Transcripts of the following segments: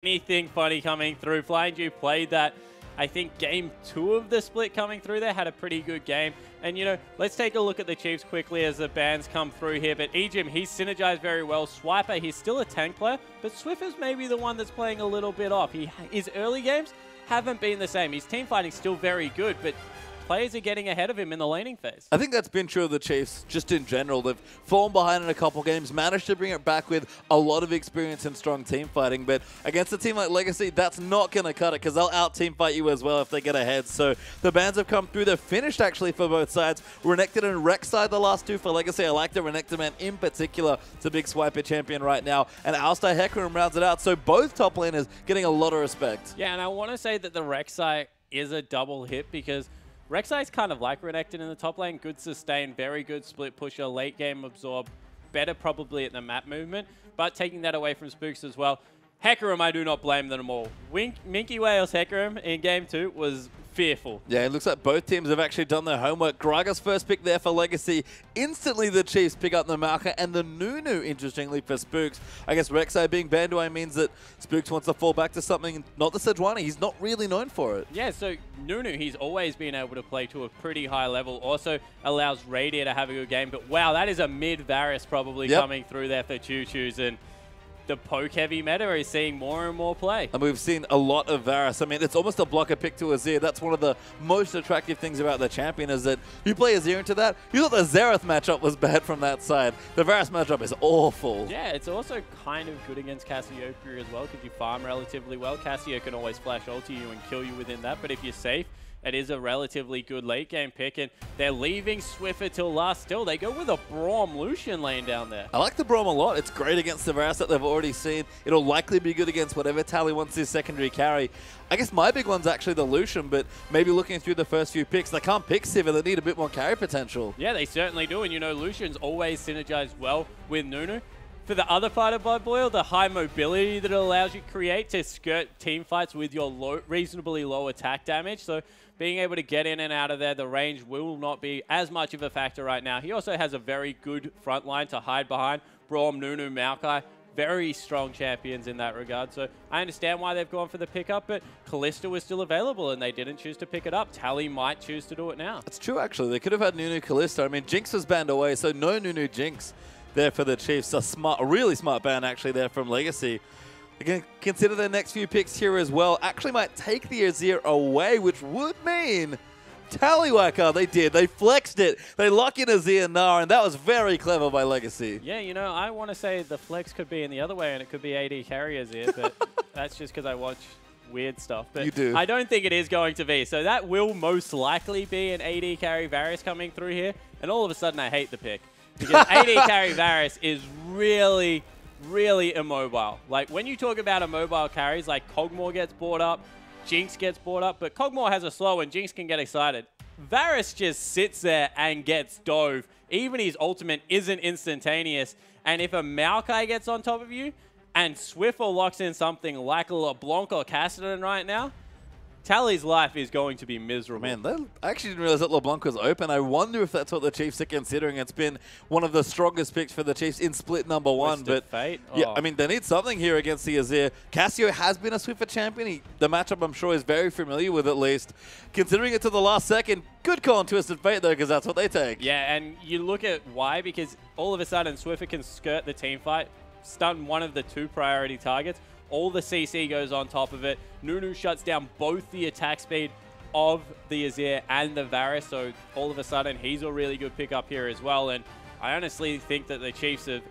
anything funny coming through. Flying Dew played that, I think, game 2 of the split coming through there, had a pretty good game. And, you know, let's take a look at the Chiefs quickly as the bans come through here. But Ejim, he's synergized very well. Swiper, he's still a tank player, but Swiffer's maybe the one that's playing a little bit off. His early games haven't been the same. His team fighting's still very good, but players are getting ahead of him in the laning phase. I think that's been true of the Chiefs just in general. They've fallen behind in a couple games, managed to bring it back with a lot of experience and strong team fighting, but against a team like Legacy, that's not going to cut it because they'll out-team fight you as well if they get ahead. So the bans have come through. They're finished actually for both sides. Renekton and Rek'Sai the last two for Legacy. I like the Renekton man in particular. It's a big Swiper champion right now. And Alistar Hecarim rounds it out. So both top laners getting a lot of respect. Yeah, and I want to say that the Rek'Sai is a double hit because Rek'Sai is kind of like Renekton in the top lane. Good sustain, very good split pusher, late game absorb, better probably at the map movement, but taking that away from Spooks as well. Hecarim, I do not blame them all. Minky Whale's Hecarim in game 2 was fearful. Yeah, it looks like both teams have actually done their homework. Gragas first pick there for Legacy. Instantly the Chiefs pick up the Maokai and the Nunu, interestingly, for Spooks. I guess Rek'Sai being banned away means that Spooks wants to fall back to something, not the Sejuani. He's not really known for it. Yeah, so Nunu, he's always been able to play to a pretty high level. Also allows Radier to have a good game. But wow, that is a mid Varus probably coming through there for Choo Choos. And the poke-heavy meta is seeing more and more play. And we've seen a lot of Varus. I mean, it's almost a blocker pick to Azir. That's one of the most attractive things about the champion is that you play Azir into that. You thought the Xerath matchup was bad from that side. The Varus matchup is awful. Yeah, it's also kind of good against Cassiopeia as well because you farm relatively well. Cassio can always flash ulti you and kill you within that, but if you're safe, it is a relatively good late game pick, and they're leaving Swiffer till last still. They go with a Braum Lucian lane down there. I like the Braum a lot. It's great against the Varus that they've already seen. It'll likely be good against whatever Tally wants his secondary carry. I guess my big one's actually the Lucian, but maybe looking through the first few picks, they can't pick Sivir. They need a bit more carry potential. Yeah, they certainly do, and you know, Lucian's always synergized well with Nunu. For the other part of Blood Boil, the high mobility that it allows you to create to skirt team fights with your reasonably low attack damage. So being able to get in and out of there, the range will not be as much of a factor right now. He also has a very good front line to hide behind. Braum, Nunu, Maokai, very strong champions in that regard. So I understand why they've gone for the pickup, but Kalista was still available and they didn't choose to pick it up. Tally might choose to do it now. It's true, actually. They could have had Nunu Kalista. I mean, Jinx was banned away, so no Nunu Jinx there for the Chiefs. A really smart ban actually there from Legacy. They can consider their next few picks here as well. Actually might take the Azir away, which would mean Tallywacker. They did. They flexed it. They lock in Azir Gnar, and that was very clever by Legacy. Yeah, you know, I want to say the flex could be in the other way, and it could be AD carry Azir, but that's just because I watch weird stuff. But you do. I don't think it is going to be. So that will most likely be an AD carry Varus coming through here, and all of a sudden I hate the pick. Because AD carry Varus is really, really immobile. Like, when you talk about immobile carries, like Kog'Maw gets brought up, Jinx gets brought up, but Kog'Maw has a slow and Jinx can get excited. Varus just sits there and gets dove. Even his ultimate isn't instantaneous. And if a Maokai gets on top of you, and Swiffer locks in something like a LeBlanc or Kassadin right now, Tally's life is going to be miserable. Man, I actually didn't realize that LeBlanc was open. I wonder if that's what the Chiefs are considering. It's been one of the strongest picks for the Chiefs in split number 1. But Fate? yeah, I mean, they need something here against the Azir. Cassio has been a Swiffer champion. The matchup, I'm sure, is very familiar with at least. Considering it to the last second, good call on Twisted Fate, though, because that's what they take. Yeah, and you look at why, because all of a sudden Swiffer can skirt the team fight, stun one of the 2 priority targets. All the CC goes on top of it. Nunu shuts down both the attack speed of the Azir and the Varus, so all of a sudden he's a really good pickup here as well. And I honestly think that the Chiefs have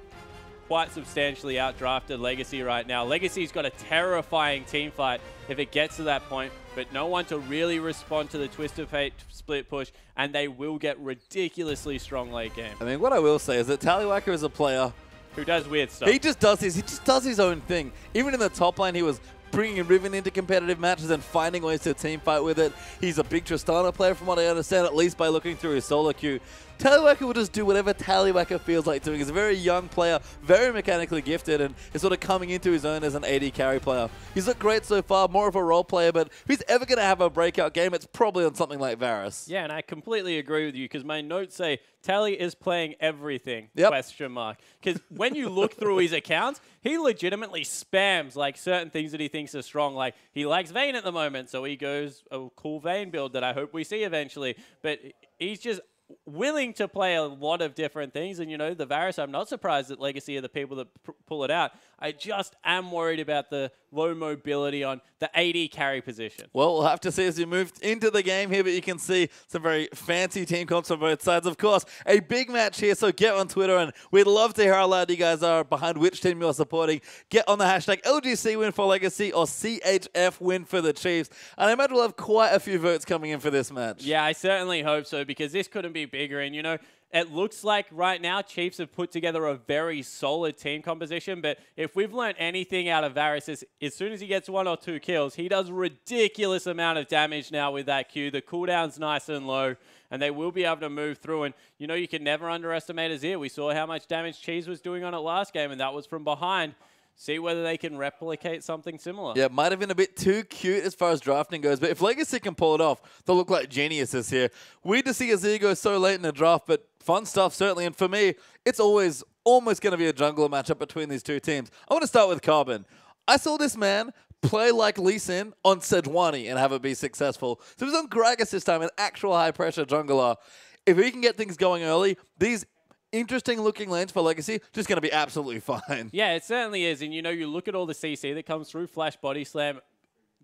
quite substantially outdrafted Legacy right now. Legacy's got a terrifying team fight if it gets to that point, but no one to really respond to the Twisted Fate split push, and they will get ridiculously strong late game. I mean, what I will say is that Tallywacker is a player who does weird stuff. He just does his own thing. Even in the top lane, he was bringing Riven into competitive matches and finding ways to team fight with it. He's a big Tristana player from what I understand, at least by looking through his solo queue. Tallywacker will just do whatever Tallywacker feels like doing. He's a very young player, very mechanically gifted, and is sort of coming into his own as an AD carry player. He's looked great so far, more of a role player, but if he's ever going to have a breakout game, it's probably on something like Varus. Yeah, and I completely agree with you because my notes say Tally is playing everything, Yep. question mark. Because when you look through his accounts, he legitimately spams like certain things that he thinks are strong. Like he likes Vayne at the moment, so he goes a cool Vayne build that I hope we see eventually. But he's just willing to play a lot of different things. And, you know, the Varus, I'm not surprised that Legacy are the people that pull it out. I just am worried about the low mobility on the AD carry position. Well, we'll have to see as we move into the game here, but you can see some very fancy team comps on both sides. Of course, a big match here, so get on Twitter, and we'd love to hear how loud you guys are behind which team you're supporting. Get on the hashtag LGC win for Legacy or CHF win for the Chiefs. And I imagine we'll have quite a few votes coming in for this match. Yeah, I certainly hope so, because this couldn't be bigger. And, you know, it looks like right now Chiefs have put together a very solid team composition, but if we've learned anything out of Varus is as soon as he gets 1 or 2 kills, he does a ridiculous amount of damage now with that Q. The cooldown's nice and low, and they will be able to move through. And, you know, you can never underestimate Azir. We saw how much damage Cheese was doing on it last game, and that was from behind. See whether they can replicate something similar. Yeah, might have been a bit too cute as far as drafting goes, but if Legacy can pull it off, they'll look like geniuses here. Weird to see Azir go so late in the draft, but fun stuff certainly. And for me, it's always almost going to be a jungler matchup between these two teams. I want to start with Carbon. I saw this man play like Lee Sin on Sejuani and have it be successful. So he was on Gragas this time, an actual high-pressure jungler. If he can get things going early, these interesting looking lanes for Legacy, just going to be absolutely fine. Yeah, it certainly is. And, you know, you look at all the CC that comes through, Flash Body Slam,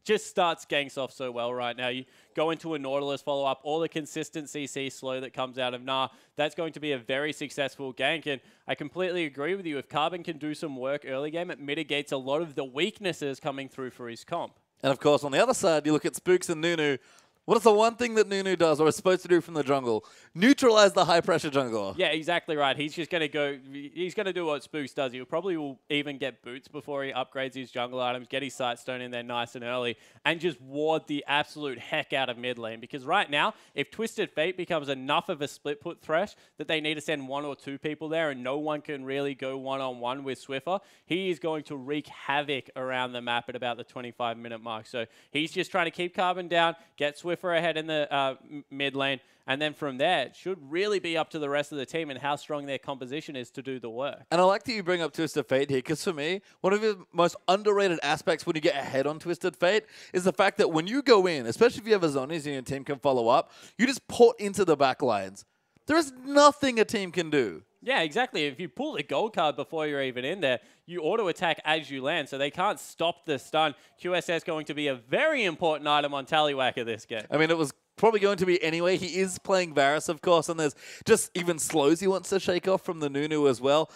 just starts ganks off so well right now. You go into a Nautilus follow-up, all the consistent CC slow that comes out of Nah, that's going to be a very successful gank. And I completely agree with you. If Carbon can do some work early game, it mitigates a lot of the weaknesses coming through for his comp. And, of course, on the other side, you look at Spooks and Nunu. What is the one thing that Nunu does, or is supposed to do from the jungle? Neutralize the high-pressure jungler. Yeah, exactly right. He's just going to go, he's going to do what Spooks does. He probably will even get boots before he upgrades his jungle items, get his Sightstone in there nice and early, and just ward the absolute heck out of mid lane. Because right now, if Twisted Fate becomes enough of a split put thresh that they need to send 1 or 2 people there and no one can really go one-on-one with Swiffer, he is going to wreak havoc around the map at about the 25-minute mark. So he's just trying to keep Carbon down, get Swiffer ahead in the mid lane, and then from there, it should really be up to the rest of the team and how strong their composition is to do the work. And I like that you bring up Twisted Fate here, because for me, one of the most underrated aspects when you get ahead on Twisted Fate is the fact that when you go in, especially if you have a Zonies and your team can follow up, you just put into the back lines. There is nothing a team can do. Yeah, exactly. If you pull the gold card before you're even in there, you auto-attack as you land, so they can't stop the stun. QSS going to be a very important item on Tallywacker this game. I mean, it was probably going to be anyway. He is playing Varus, of course, and there's just even slows he wants to shake off from the Nunu as well.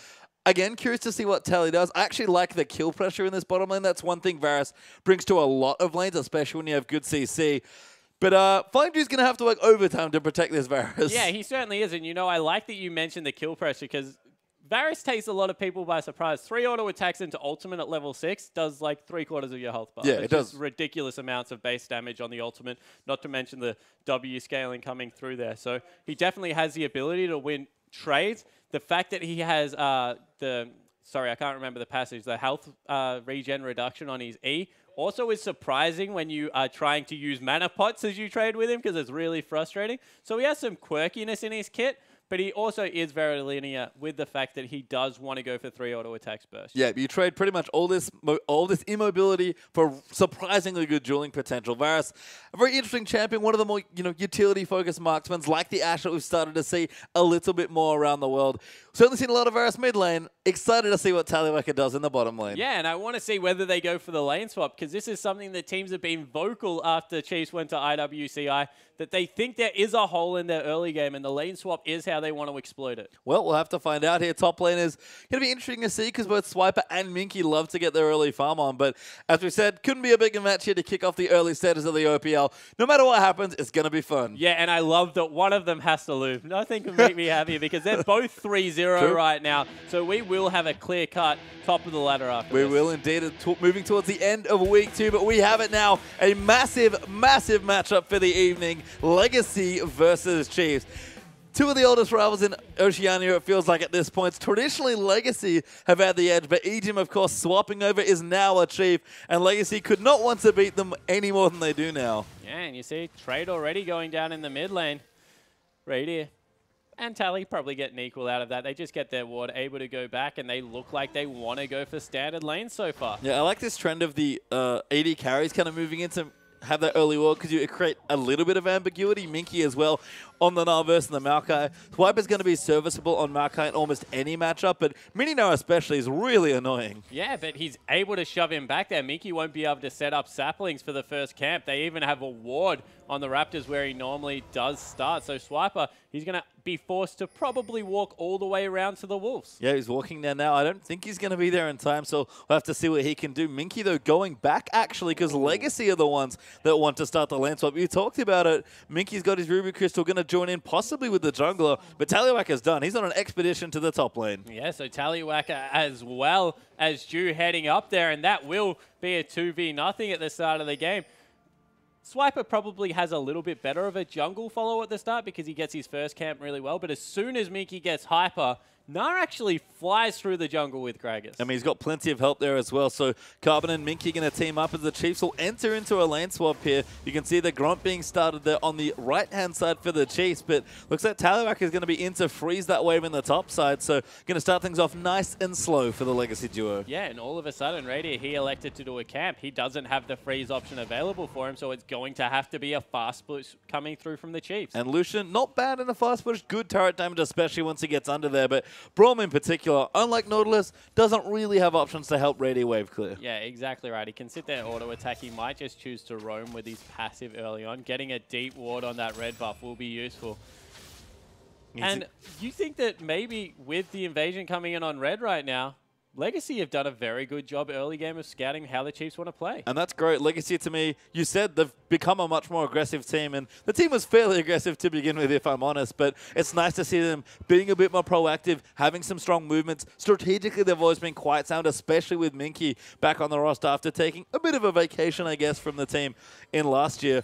Again, curious to see what Tally does. I actually like the kill pressure in this bottom lane. That's one thing Varus brings to a lot of lanes, especially when you have good CC. But Flamedew's going to have to work overtime to protect this Varus. Yeah, he certainly is. And, you know, I like that you mentioned the kill pressure because Varus takes a lot of people by surprise. 3 auto attacks into ultimate at level 6 does like 3/4 of your health bar. Yeah, it's it does. Just ridiculous amounts of base damage on the ultimate, not to mention the W scaling coming through there. So he definitely has the ability to win trades. The fact that he has sorry, I can't remember the passage, the health regen reduction on his E also is surprising when you are trying to use mana pots as you trade with him because it's really frustrating. So he has some quirkiness in his kit, but he also is very linear with the fact that he does want to go for 3 auto attacks burst. Yeah, you trade pretty much all this immobility for surprisingly good dueling potential. Varus, a very interesting champion, one of the more utility-focused marksmen, like the Ashe that we've started to see a little bit more around the world. Certainly seen a lot of Varus mid lane. Excited to see what Tallywacker does in the bottom lane. Yeah, and I want to see whether they go for the lane swap because this is something that teams have been vocal after Chiefs went to IWCI, that they think there is a hole in their early game and the lane swap is how they want to exploit it. Well, we'll have to find out here. Top lane is going to be interesting to see because both Swiper and Minky love to get their early farm on. But as we said, couldn't be a bigger match here to kick off the early stages of the OPL. No matter what happens, it's going to be fun. Yeah, and I love that one of them has to lose. Nothing can make me happier because they're both 3-0 right now. So we will have a clear-cut top of the ladder after We this. will indeed, moving towards the end of week 2, but we have it now. A massive, massive matchup for the evening. Legacy versus Chiefs. Two of the oldest rivals in Oceania, it feels like at this point. Traditionally, Legacy have had the edge, but Ejim, of course, swapping over is now a Chief, and Legacy could not want to beat them any more than they do now. Yeah, and you see Trade already going down in the mid lane. Radier and Tally probably get an equal out of that. They just get their ward, able to go back, and they look like they want to go for standard lanes so far. Yeah, I like this trend of the AD carries kind of moving into have that early ward because you create a little bit of ambiguity. Minky as well on the Narverse and the Maokai. Swiper's going to be serviceable on Maokai in almost any matchup, but Mininow especially is really annoying. Yeah, but he's able to shove him back there. Minky won't be able to set up saplings for the first camp. They even have a ward on the Raptors where he normally does start. So Swiper, he's going to be forced to probably walk all the way around to the Wolves. Yeah, he's walking there now. I don't think he's going to be there in time, so we'll have to see what he can do. Minky, though, going back, actually, because Legacy are the ones that want to start the lane swap. You talked about it. Minky's got his Ruby Crystal, going to join in possibly with the jungler, but Tallywhacker's done. He's on an expedition to the top lane. Yeah, so Tallywhacker as well as Ju heading up there, and that will be a 2v0 at the start of the game. Swiper probably has a little bit better of a jungle follow at the start because he gets his first camp really well, but as soon as Minky gets hyper, Gnar actually flies through the jungle with Gragas. I mean, he's got plenty of help there as well. So Carbon and Minky going to team up as the Chiefs will enter into a lane swap here. You can see the Grunt being started there on the right-hand side for the Chiefs, but looks like Tallywhacker is going to be in to freeze that wave in the top side. So going to start things off nice and slow for the Legacy duo. Yeah, and all of a sudden, Radier, he elected to do a camp. He doesn't have the freeze option available for him, so it's going to have to be a fast push coming through from the Chiefs. And Lucian, not bad in the fast push. Good turret damage, especially once he gets under there. But Braum in particular, unlike Nautilus, doesn't really have options to help Radier wave clear. Yeah, exactly right. He can sit there auto attack. He might just choose to roam with his passive early on. Getting a deep ward on that red buff will be useful. And you think that maybe with the invasion coming in on red right now, Legacy have done a very good job early game of scouting how the Chiefs want to play. And that's great. Legacy, to me, you said they've become a much more aggressive team, and the team was fairly aggressive to begin with, if I'm honest, but it's nice to see them being a bit more proactive, having some strong movements. Strategically, they've always been quite sound, especially with Minky back on the roster after taking a bit of a vacation, I guess, from the team in last year.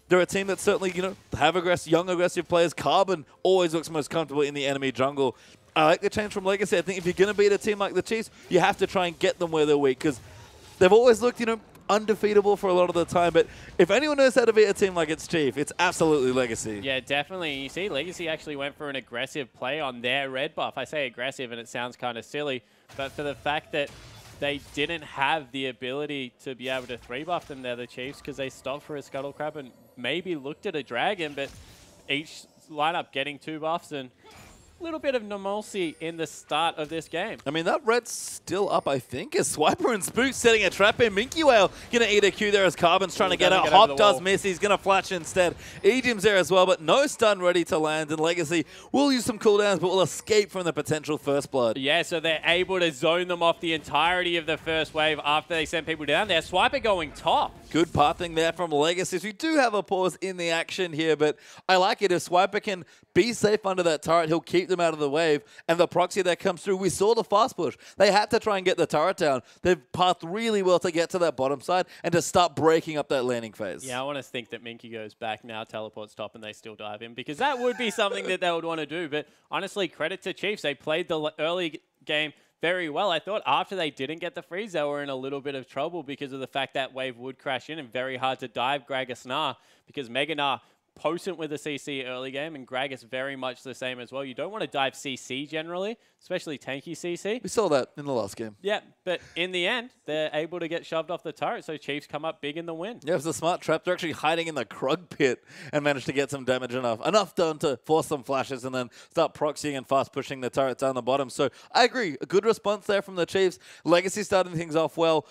They're a team that certainly, have young aggressive players. Carbon always looks most comfortable in the enemy jungle. I like the change from Legacy. I think if you're going to beat a team like the Chiefs, you have to try and get them where they're weak because they've always looked, undefeatable for a lot of the time. But if anyone knows how to beat a team like its Chief, it's absolutely Legacy. Yeah, definitely. You see, Legacy actually went for an aggressive play on their red buff. I say aggressive and it sounds kind of silly, but for the fact that they didn't have the ability to be able to 3-buff them, they're the Chiefs, because they stopped for a Scuttle Crab and maybe looked at a Dragon, but each lineup getting 2 buffs and a little bit of normalcy in the start of this game. I mean, that red's still up, I think, as Swiper and Spook setting a trap in. Minky Whale going to eat a Q there as Carbon's trying to get out. Hop does miss. He's going to flash instead. Ejim's there as well, but no stun ready to land. And Legacy will use some cooldowns, but will escape from the potential first blood. Yeah, so they're able to zone them off the entirety of the first wave after they send people down there. Swiper going top. Good pathing there from Legacy. We do have a pause in the action here, but I like it. If Swiper can be safe under that turret, he'll keep them out of the wave, and the proxy that comes through, we saw the fast push. They had to try and get the turret down. They've pathed really well to get to that bottom side and to start breaking up that landing phase. Yeah, I want to think that Minky goes back now, teleports top, and they still dive in, because that would be something that they would want to do. But honestly, credit to Chiefs. They played the early game very well. I thought after they didn't get the freeze, they were in a little bit of trouble because of the fact that wave would crash in and very hard to dive Gragas Gnar, because Mega Gnar potent with the CC early game, and Gragas very much the same as well. You don't want to dive CC generally, especially tanky CC. We saw that in the last game. Yeah, but in the end, they're able to get shoved off the turret, so Chiefs come up big in the win. Yeah, it was a smart trap. They're actually hiding in the Krug pit and managed to get some damage enough done to force some flashes and then start proxying and fast pushing the turret down the bottom. So I agree, a good response there from the Chiefs. Legacy starting things off well.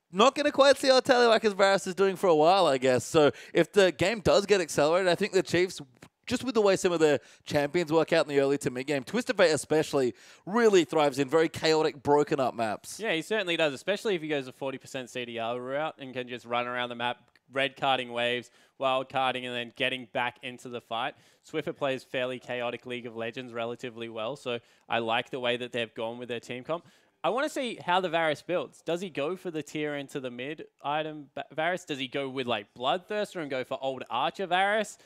Not going to quite see how Tallywhacker's Varus is doing for a while, I guess. So if the game does get accelerated, I think the Chiefs, just with the way some of the champions work out in the early to mid-game, Twisted Fate especially really thrives in very chaotic, broken up maps. Yeah, he certainly does, especially if he goes a 40% CDR route and can just run around the map, red carding waves, wild carding, and then getting back into the fight. Swiffer plays fairly chaotic League of Legends relatively well, so I like the way that they've gone with their team comp. I want to see how the Varus builds. Does he go for the tier into the mid item Varus? Does he go with like Bloodthirster and go for old Archer Varus?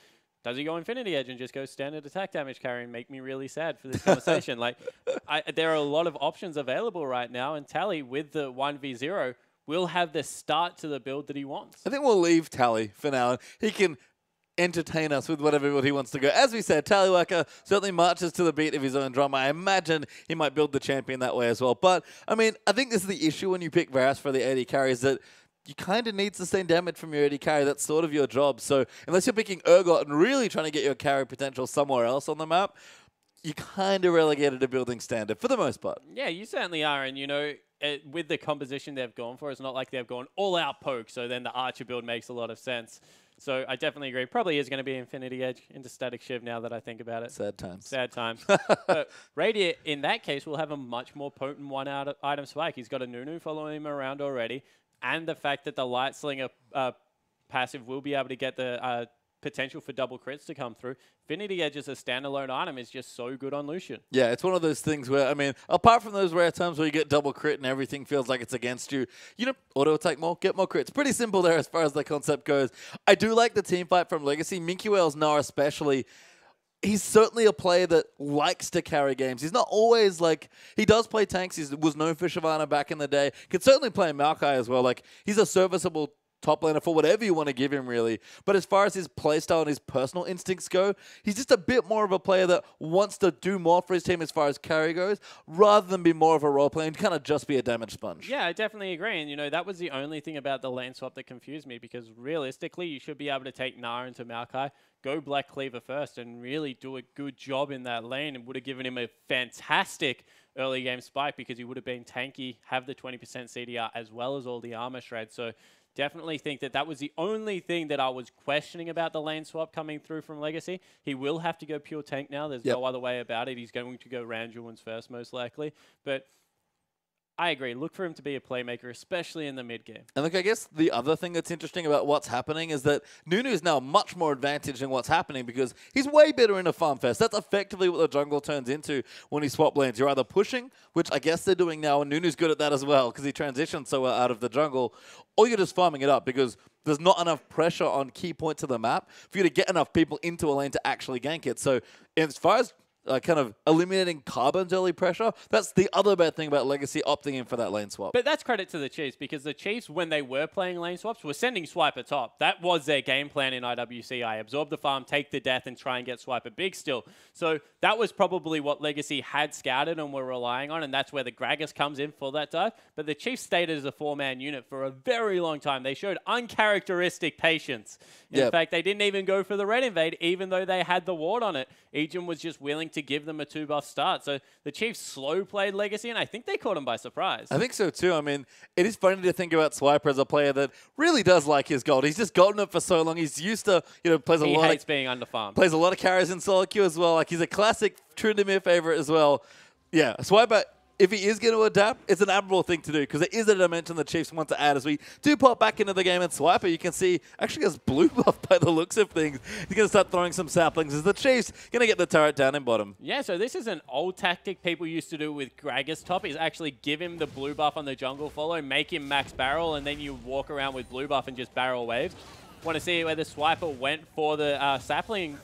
does he go Infinity Edge and just go standard attack damage carry and make me really sad for this conversation? Like, there are a lot of options available right now, and Tally with the 1v0 will have the start to the build that he wants. I think we'll leave Tally for now. He can entertain us with whatever he wants to go. As we said, Tallywacker certainly marches to the beat of his own drum. I imagine he might build the champion that way as well. But, I mean, I think this is the issue when you pick Varus for the AD carry, is that you kind of need sustained damage from your AD carry. That's sort of your job. So unless you're picking Urgot and really trying to get your carry potential somewhere else on the map, you kind of relegated to building standard for the most part. Yeah, you certainly are. And, you know, with the composition they've gone for, it's not like they've gone all-out poke, so then the Archer build makes a lot of sense. So I definitely agree. Probably is going to be Infinity Edge into Static Shiv now that I think about it. Sad times. Sad times. But Radiant, in that case, will have a much more potent one-item spike. He's got a Nunu following him around already, and the fact that the Light Slinger passive will be able to get the potential for double crits to come through. Infinity Edge as a standalone item is just so good on Lucian. Yeah, it's one of those things where, I mean, apart from those rare times where you get double crit and everything feels like it's against you, you know, auto attack more, get more crits. Pretty simple there as far as the concept goes. I do like the team fight from Legacy. Minky Whales now especially. He's certainly a player that likes to carry games. He's not always like, he does play tanks. He was known for Shyvana back in the day. Could certainly play Maokai as well. Like, he's a serviceable top laner for whatever you want to give him, really. But as far as his playstyle and his personal instincts go, he's just a bit more of a player that wants to do more for his team as far as carry goes, rather than be more of a role player and kind of just be a damage sponge. Yeah, I definitely agree. And, you know, that was the only thing about the lane swap that confused me, because realistically, you should be able to take Nara into Maokai, go Black Cleaver first, and really do a good job in that lane, and would have given him a fantastic early game spike, because he would have been tanky, have the 20% CDR, as well as all the armor shred. So definitely think that that was the only thing that I was questioning about the lane swap coming through from Legacy. He will have to go pure tank now. There's no other way about it. He's going to go Randuin's first, most likely. But I agree. Look for him to be a playmaker, especially in the mid game. And look, I guess the other thing that's interesting about what's happening is that Nunu is now much more advantaged in what's happening, because he's way better in a farm fest. That's effectively what the jungle turns into when he swap lanes. You're either pushing, which I guess they're doing now, and Nunu's good at that as well because he transitions so well out of the jungle, or you're just farming it up because there's not enough pressure on key points of the map for you to get enough people into a lane to actually gank it. So as far as kind of eliminating Carbon's early pressure, that's the other bad thing about Legacy opting in for that lane swap. But that's credit to the Chiefs, because the Chiefs, when they were playing lane swaps, were sending Swiper top. That was their game plan in IWC. Absorb the farm, take the death, and try and get Swiper big still. So that was probably what Legacy had scouted and were relying on, and that's where the Gragas comes in for that dive. But the Chiefs stayed as a four-man unit for a very long time. They showed uncharacteristic patience. In fact, they didn't even go for the red invade, even though they had the ward on it. Ejim was just willing to give them a 2-buff start. So the Chiefs slow-played Legacy, and I think they caught him by surprise. I think so too. I mean, it is funny to think about Swiper as a player that really does like his gold. He's just gotten it for so long. He's used to, you know, plays a lot. He hates being underfarmed. Plays a lot of carries in solo queue as well. Like, he's a classic Tryndamere favorite as well. Yeah, Swiper, if he is going to adapt, it's an admirable thing to do, because there is a dimension the Chiefs want to add. As we do pop back into the game, and Swiper, you can see, actually has blue buff by the looks of things. He's going to start throwing some saplings as the Chiefs going to get the turret down in bottom. Yeah, so this is an old tactic people used to do with Gragas top, is actually give him the blue buff on the jungle follow, make him max barrel, and then you walk around with blue buff and just barrel waves. Want to see whether Swiper went for the sapling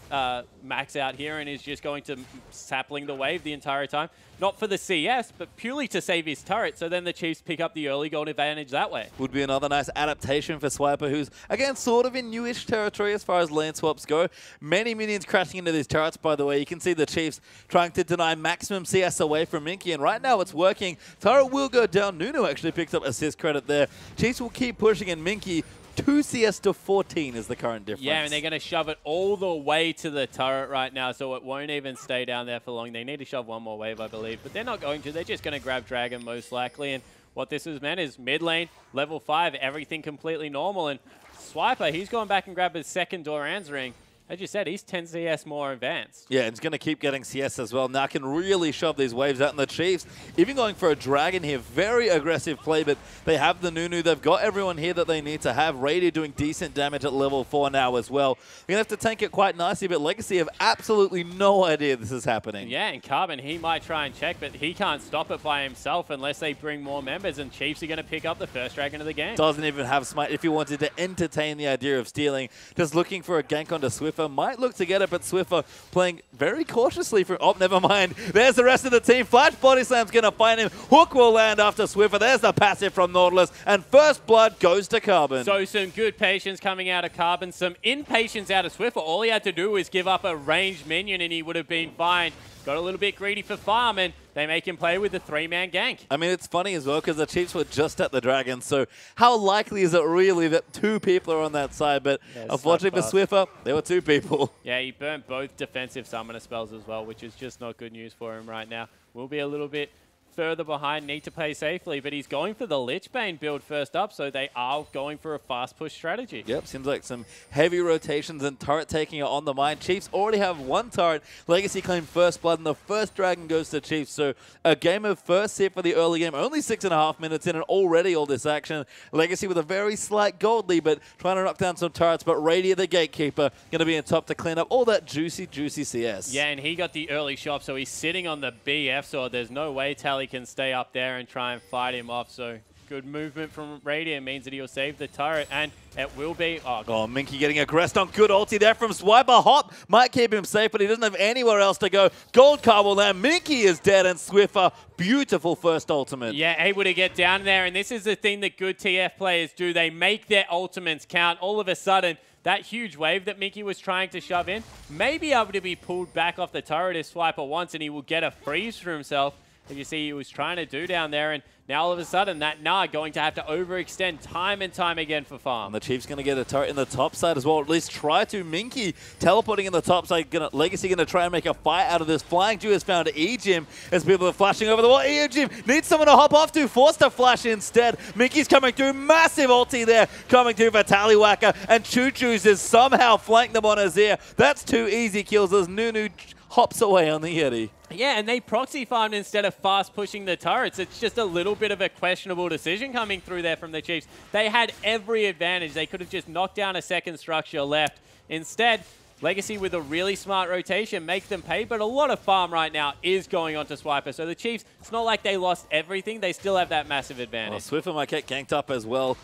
max out here and is just going to sapling the wave the entire time. Not for the CS, but purely to save his turret, so then the Chiefs pick up the early gold advantage that way. Would be another nice adaptation for Swiper, who's, again, sort of in newish territory as far as lane swaps go. Many minions crashing into these turrets, by the way. You can see the Chiefs trying to deny maximum CS away from Minky, and right now it's working. Turret will go down. Nunu actually picks up assist credit there. Chiefs will keep pushing, and Minky, 2 CS to 14 is the current difference. Yeah, and they're going to shove it all the way to the turret right now, so it won't even stay down there for long. They need to shove one more wave, I believe, but they're not going to. They're just going to grab Dragon, most likely, and what this has meant is mid lane, level 5, everything completely normal, and Swiper, he's going back and grabbed his second Doran's ring. As you said, he's 10 CS more advanced. Yeah, and he's going to keep getting CS as well. Now can really shove these waves out in the Chiefs. Even going for a Dragon here. Very aggressive play, but they have the Nunu. They've got everyone here that they need to have. Radiant doing decent damage at level 4 now as well. They're going to have to tank it quite nicely, but Legacy have absolutely no idea this is happening. Yeah, and Carbon, he might try and check, but he can't stop it by himself unless they bring more members, and Chiefs are going to pick up the first Dragon of the game. Doesn't even have Smite if he wanted to entertain the idea of stealing. Just looking for a gank onto Swift Swiffer might look to get it, but Swiffer playing very cautiously for... Oh, never mind. There's the rest of the team. Flash Body Slam's going to find him. Hook will land after Swiffer. There's the passive from Nautilus, and first blood goes to Carbon. So some good patience coming out of Carbon, some impatience out of Swiffer. All he had to do was give up a ranged minion and he would have been fine. Got a little bit greedy for farm, and they make him play with the 3-man gank. I mean, it's funny as well because the Chiefs were just at the Dragon, so how likely is it really that 2 people are on that side? But yeah, unfortunately for Swiffer, there were 2 people. Yeah, he burnt both defensive summoner spells as well, which is just not good news for him right now. Will be a little bit further behind, need to play safely, but he's going for the Lich Bane build first up, so they are going for a fast push strategy. Yep, seems like some heavy rotations and turret taking it on the mind. Chiefs already have 1 turret. Legacy claim first blood, and the first dragon goes to Chiefs. So a game of first hit for the early game, only 6.5 minutes in, and already all this action. Legacy with a very slight gold lead, but trying to knock down some turrets, but Radier, the gatekeeper, going to be in top to clean up all that juicy CS. Yeah, and he got the early shot, so he's sitting on the BF, so there's no way Tally can stay up there and try and fight him off. So good movement from Radier means that he'll save the turret, and it will be... Oh, Minky getting aggressed on. Good ulti there from Swiper. Hop might keep him safe, but he doesn't have anywhere else to go. Gold card will land. Minky is dead, and Swiffer, beautiful first ultimate. Yeah, able to get down there, and this is the thing that good TF players do. They make their ultimates count. All of a sudden, that huge wave that Minky was trying to shove in may be able to be pulled back off the turret if Swiper wants, and he will get a freeze for himself. As you see, he was trying to do down there, and now all of a sudden, that Gnar going to have to overextend time and time again for farm. And the Chiefs going to get a turret in the top side as well, at least try to. Minky teleporting in the top side. Legacy going to try and make a fight out of this. Flying Jew has found Ejim as people are flashing over the wall. Ejim needs someone to hop off to, forced to flash instead. Minky's coming through, massive ulti there, coming through for Tallywhacker, and Choo Choo's has somehow flanked them on Azir. That's 2 easy kills as Nunu hops away on the Yeti. Yeah, and they proxy farmed instead of fast pushing the turrets. It's just a little bit of a questionable decision coming through there from the Chiefs. They had every advantage. They could have just knocked down a second structure left. Instead, Legacy with a really smart rotation make them pay, but a lot of farm right now is going on to Swiper. So the Chiefs, it's not like they lost everything. They still have that massive advantage. Well, Swiffer might get ganked up as well.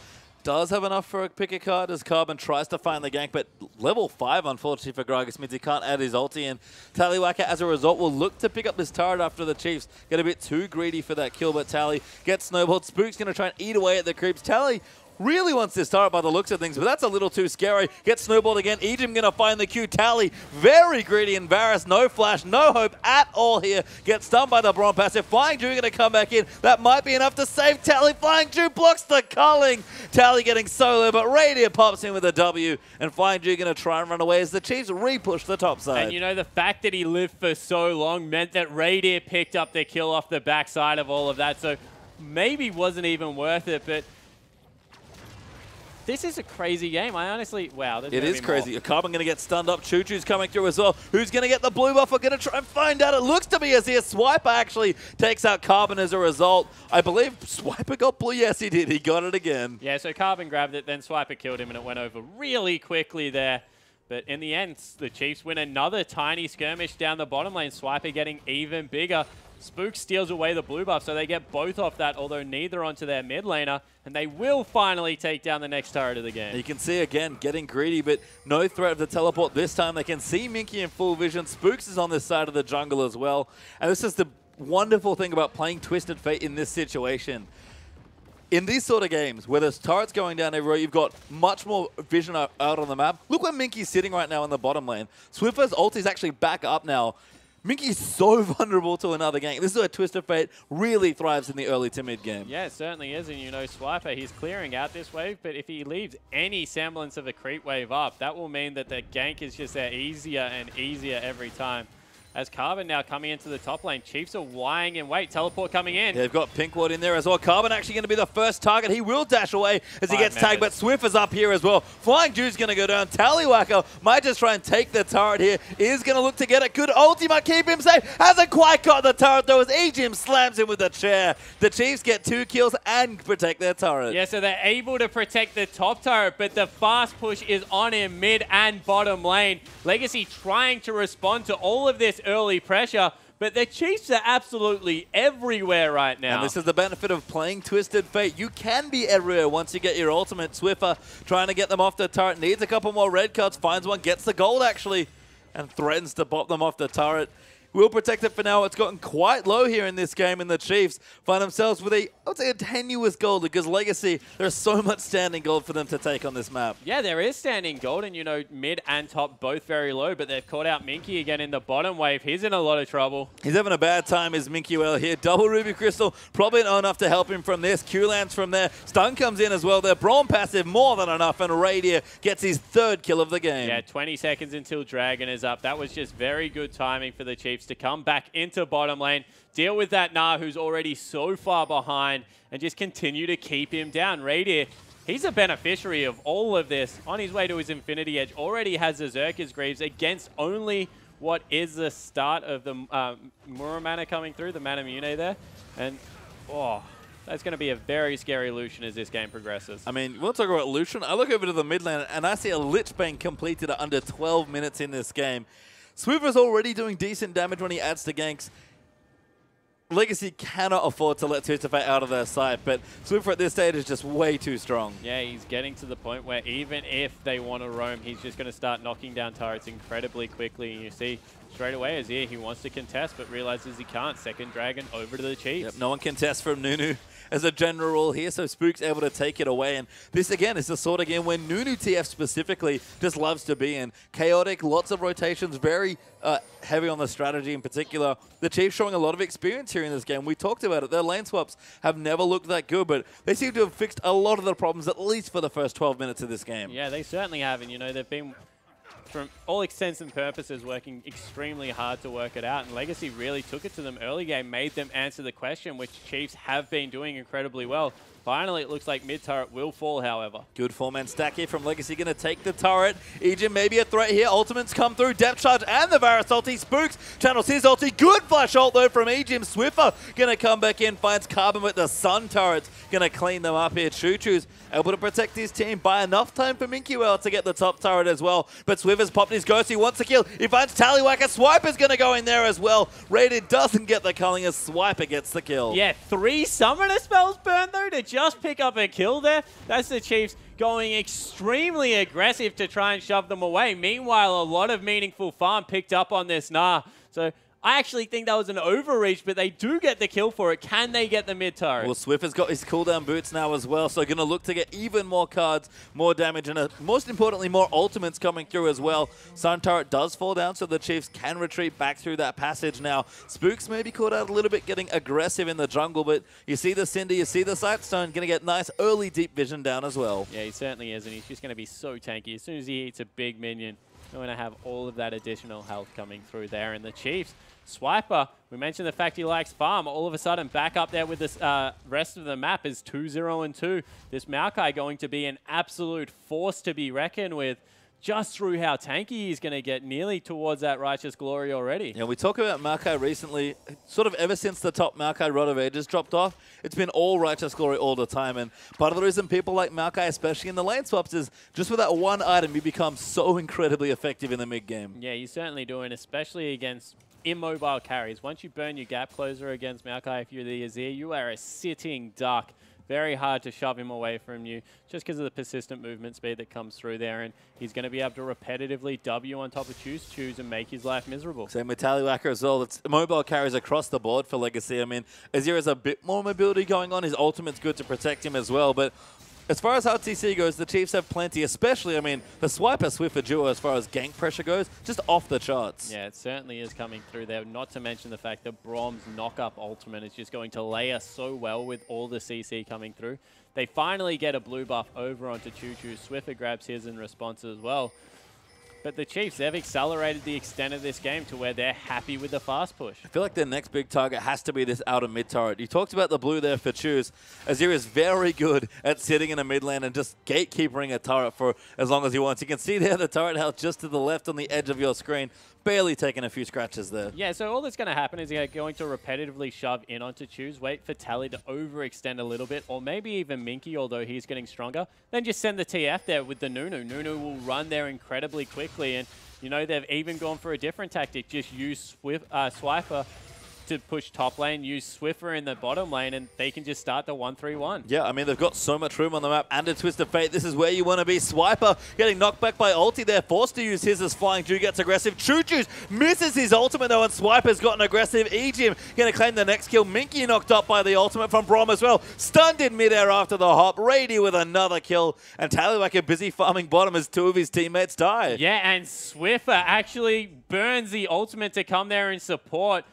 Does have enough for a pick a card as Carbon tries to find the gank, but level 5, unfortunately, for Gragas means he can't add his ulti, and Tallywhacker, as a result, will look to pick up this turret after the Chiefs get a bit too greedy for that kill, but Tally gets snowballed. Spook's going to try and eat away at the creeps. Tally really wants this turret by the looks of things, but that's a little too scary. Gets snowballed again. Ejim going to find the Q. Tally very greedy, and Varus no flash, no hope at all here. Gets stunned by the Braum passive. Flying Jew going to come back in. That might be enough to save Tally. Flying Jew blocks the culling. Tally getting solo, but Radier pops in with a W, and Flying Jew going to try and run away as the Chiefs re-push the top side. And you know, the fact that he lived for so long meant that Radier picked up the kill off the backside of all of that, so maybe wasn't even worth it, but this is a crazy game. I honestly, wow. It is crazy. Carbon going to get stunned up. Choo Choo's coming through as well. Who's going to get the blue buff? We're going to try and find out. It looks to be Azir. Swiper actually takes out Carbon as a result. I believe Swiper got blue. Yes, he did. He got it again. Yeah, so Carbon grabbed it, then Swiper killed him, and it went over really quickly there. But in the end, the Chiefs win another tiny skirmish down the bottom lane. Swiper getting even bigger. Spook steals away the blue buff, so they get both off that, although neither onto their mid laner, and they will finally take down the next turret of the game. You can see, again, getting greedy, but no threat of the teleport this time. They can see Minky in full vision. Spooks is on this side of the jungle as well. And this is the wonderful thing about playing Twisted Fate in this situation. In these sort of games, where there's turrets going down everywhere, you've got much more vision out on the map. Look where Minky's sitting right now in the bottom lane. Swiffer's ult is actually back up now. Minky's so vulnerable to another gank. This is where Twisted Fate really thrives in the early to mid game. Yeah, it certainly is. And you know, Swiper, he's clearing out this wave, but if he leaves any semblance of a creep wave up, that will mean that the gank is just easier and easier every time. As Carbon now coming into the top lane. Chiefs are lying in wait. Teleport coming in. Yeah, they've got Pinkward in there as well. Carbon actually going to be the first target. He will dash away as he gets tagged, but Swiffer's up here as well. Flying Jew's going to go down. Tallywhacker might just try and take the turret here. Is going to look to get it. Good ulti might keep him safe. Hasn't quite got the turret though as Ejim slams him with the chair. The Chiefs get 2 kills and protect their turret. Yeah, so they're able to protect the top turret, but the fast push is on in mid and bottom lane. Legacy trying to respond to all of this early pressure, but the Chiefs are absolutely everywhere right now. And this is the benefit of playing Twisted Fate. You can be everywhere once you get your ultimate. Swiffer trying to get them off the turret, needs a couple more red cards, finds one, gets the gold actually, and threatens to pop them off the turret. Will protect it for now. It's gotten quite low here in this game, and the Chiefs find themselves with I would say, a tenuous gold because Legacy, there's so much standing gold for them to take on this map. Yeah, there is standing gold, and, you know, mid and top both very low, but they've caught out Minky again in the bottom wave. He's in a lot of trouble. He's having a bad time, is Minky here. Double Ruby Crystal, probably not enough to help him from this. Q-Lance from there. Stun comes in as well there. Braum passive, more than enough, and Radier gets his 3rd kill of the game. Yeah, 20 seconds until Dragon is up. That was just very good timing for the Chiefs to come back into bottom lane, deal with that Nah who's already so far behind, and just continue to keep him down. Radier, he's a beneficiary of all of this. On his way to his Infinity Edge, already has the Zerka's Greaves against only what is the start of the Muramana coming through, the Manamune there. And, oh, that's going to be a very scary Lucian as this game progresses. I mean, we'll talk about Lucian. I look over to the mid lane, and I see a Lich Bane completed at under 12 minutes in this game. Swiffer's already doing decent damage when he adds to ganks. Legacy cannot afford to let Twisted Fate out of their sight, but Swiffer at this stage is just way too strong. Yeah, he's getting to the point where even if they want to roam, he's just going to start knocking down turrets incredibly quickly. And you see straight away Azir, he wants to contest, but realizes he can't. Second Dragon over to the Chiefs. Yep, no one contests from Nunu as a general rule here, so Spook's able to take it away. And this, again, is the sort of game where Nunu TF specifically just loves to be in. Chaotic, lots of rotations, very heavy on the strategy in particular. The Chiefs showing a lot of experience here in this game. We talked about it. Their lane swaps have never looked that good, but they seem to have fixed a lot of the problems, at least for the first 12 minutes of this game. Yeah, they certainly have. And, you know, they've been, from all extents and purposes, working extremely hard to work it out. And Legacy really took it to them early game, made them answer the question, which Chiefs have been doing incredibly well. Finally, it looks like mid-turret will fall, however. Good 4-man stack here from Legacy, going to take the turret. Ejim maybe a threat here. Ultimates come through. Depth charge and the Varus ulti. Spooks channels his ulti. Good flash ult, though, from Ejim. Swiffer going to come back in, finds Carbon with the Sun turrets. Going to clean them up here. Choo-Choo's able to protect his team by enough time for Minky to get the top turret as well. But Swiffer's popped his ghost. He wants to kill. He finds Tallywhacker. Swiper's going to go in there as well. Rated doesn't get the culling as Swiper gets the kill. Yeah, 3 summoner spells burned, though, to just pick up a kill there. That's the Chiefs going extremely aggressive to try and shove them away. Meanwhile, a lot of meaningful farm picked up on this Nah. So I actually think that was an overreach, but they do get the kill for it. Can they get the mid turret? Well, Swiffer's got his cooldown boots now as well, so going to look to get even more cards, more damage, and most importantly, more ultimates coming through as well. Sun turret does fall down, so the Chiefs can retreat back through that passage now. Spooks maybe caught out a little bit, getting aggressive in the jungle, but you see the Cindy, you see the Sightstone, going to get nice early deep vision down as well. Yeah, he certainly is, and he's just going to be so tanky. As soon as he eats a big minion, they're going to have all of that additional health coming through there. And the Chiefs, Swiper, we mentioned the fact he likes farm. All of a sudden, back up there with this rest of the map is 2-0-2. This Maokai going to be an absolute force to be reckoned with, just through how tanky he's going to get nearly towards that Righteous Glory already. Yeah, we talk about Maokai recently, sort of ever since the top Maokai Rod of Ages dropped off, it's been all Righteous Glory all the time. And part of the reason people like Maokai, especially in the lane swaps, is just with that one item, you become so incredibly effective in the mid game. Yeah, you certainly do, and especially against immobile carries. Once you burn your gap closer against Maokai, if you're the Azir, you are a sitting duck. Very hard to shove him away from you just because of the persistent movement speed that comes through there, and he's going to be able to repetitively W on top of choose and make his life miserable. Same with Tallywhacker as well. It's mobile carries across the board for Legacy. I mean, Azir has a bit more mobility going on. His ultimate's good to protect him as well, but as far as RTC goes, the Chiefs have plenty, especially, I mean, the Swiper Swiffer duo as far as gank pressure goes, just off the charts. Yeah, it certainly is coming through there, not to mention the fact that Braum's knock-up ultimate is just going to layer so well with all the CC coming through. They finally get a blue buff over onto Choo-Choo. Swiffer grabs his in response as well. But the Chiefs, they've accelerated the extent of this game to where they're happy with the fast push. I feel like their next big target has to be this outer mid turret. You talked about the blue there for Choose. Azir is very good at sitting in a mid lane and just gatekeeping a turret for as long as he wants. You can see there the turret health just to the left on the edge of your screen. Barely taking a few scratches there. Yeah, so all that's going to happen is you're going to repetitively shove in onto Choose, wait for Tally to overextend a little bit, or maybe even Minky, although he's getting stronger. Then just send the TF there with the Nunu. Nunu will run there incredibly quickly, and you know they've even gone for a different tactic. Just use Swiper to push top lane, use Swiffer in the bottom lane, and they can just start the 1-3-1. Yeah, I mean, they've got so much room on the map and a Twist of Fate. This is where you want to be. Swiper getting knocked back by ulti there, forced to use his as Flying Dew gets aggressive. Choo Choo's misses his ultimate though, and Swiper's gotten aggressive. Ejim going to claim the next kill. Minky knocked up by the ultimate from Braum as well. Stunned in midair after the hop. Rady with another kill, and Tallywacker busy farming bottom as two of his teammates die. Yeah, and Swiffer actually burns the ultimate to come there and support.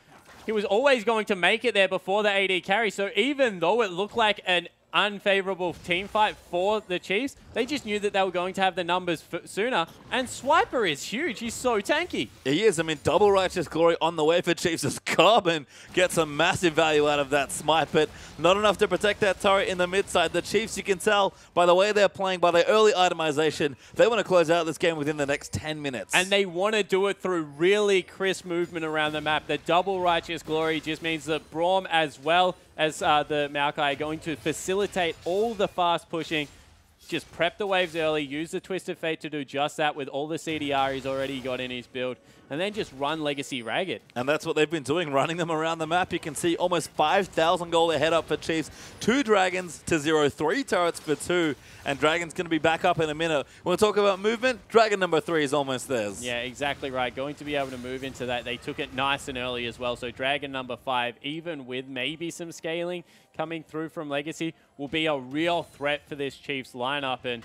He was always going to make it there before the AD carry, so even though it looked like an unfavorable team fight for the Chiefs, they just knew that they were going to have the numbers sooner. And Swiper is huge. He's so tanky. He is. I mean, double Righteous Glory on the way for Chiefs as Carbon gets some massive value out of that smite, but not enough to protect that turret in the mid side. The Chiefs, you can tell by the way they're playing, by their early itemization, they want to close out this game within the next 10 minutes. And they want to do it through really crisp movement around the map. The double Righteous Glory just means that Braum as well as the Maokai are going to facilitate all the fast pushing. Just prep the waves early, use the Twisted Fate to do just that with all the CDR he's already got in his build, and then just run Legacy ragged. And that's what they've been doing, running them around the map. You can see almost 5,000 gold ahead up for Chiefs. 2 Dragons to 0, 3 turrets for 2, and Dragon's going to be back up in a minute. When we talk about movement, Dragon number 3 is almost theirs. Yeah, exactly right. Going to be able to move into that. They took it nice and early as well, so Dragon number 5, even with maybe some scaling coming through from Legacy, will be a real threat for this Chiefs lineup, and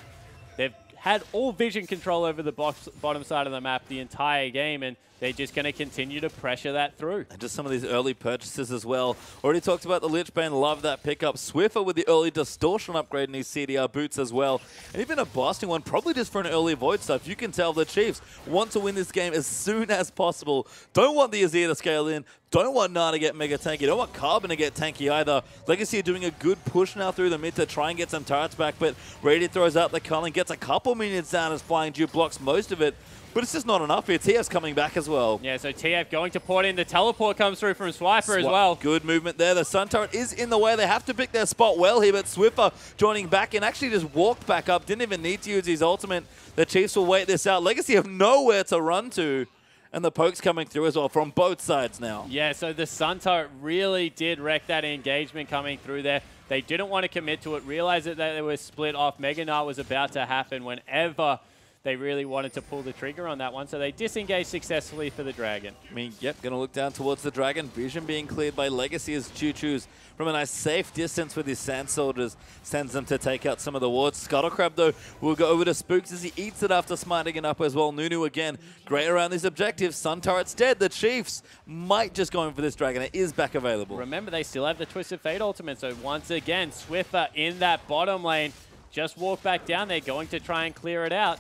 they've had all vision control over the bottom side of the map the entire game, and they're just going to continue to pressure that through. And just some of these early purchases as well. Already talked about the Lich Bane, love that pickup. Swiffer with the early Distortion upgrade in his CDR boots as well. And even a blasting one, probably just for an early Void stuff. You can tell the Chiefs want to win this game as soon as possible. Don't want the Azir to scale in. Don't want Nana to get mega tanky. Don't want Carbon to get tanky either. Legacy are doing a good push now through the mid to try and get some turrets back, but Radiant throws out the Culling, gets a couple minions down as Flying Dew blocks most of it. But it's just not enough here. TF's coming back as well. Yeah, so TF going to port in. The teleport comes through from Swiper as well. Good movement there. The Sun Turret is in the way. They have to pick their spot well here, but Swiffer joining back and actually just walked back up. Didn't even need to use his ultimate. The Chiefs will wait this out. Legacy have nowhere to run to. And the pokes coming through as well from both sides now. Yeah, so the Sun Turret really did wreck that engagement coming through there. They didn't want to commit to it, realized that they were split off. Mega Gnar was about to happen whenever they really wanted to pull the trigger on that one, so they disengaged successfully for the Dragon. I mean, yep, going to look down towards the Dragon. Vision being cleared by Legacy as Choo Choo's from a nice safe distance with his Sand Soldiers sends them to take out some of the wards. Scuttlecrab, though, will go over to Spooks as he eats it after smiting it up as well. Nunu again, great around these objectives. Sun Turret's dead. The Chiefs might just go in for this Dragon. It is back available. Remember, they still have the Twisted Fate ultimate, so once again, Swiffer in that bottom lane. Just walk back down. They're going to try and clear it out.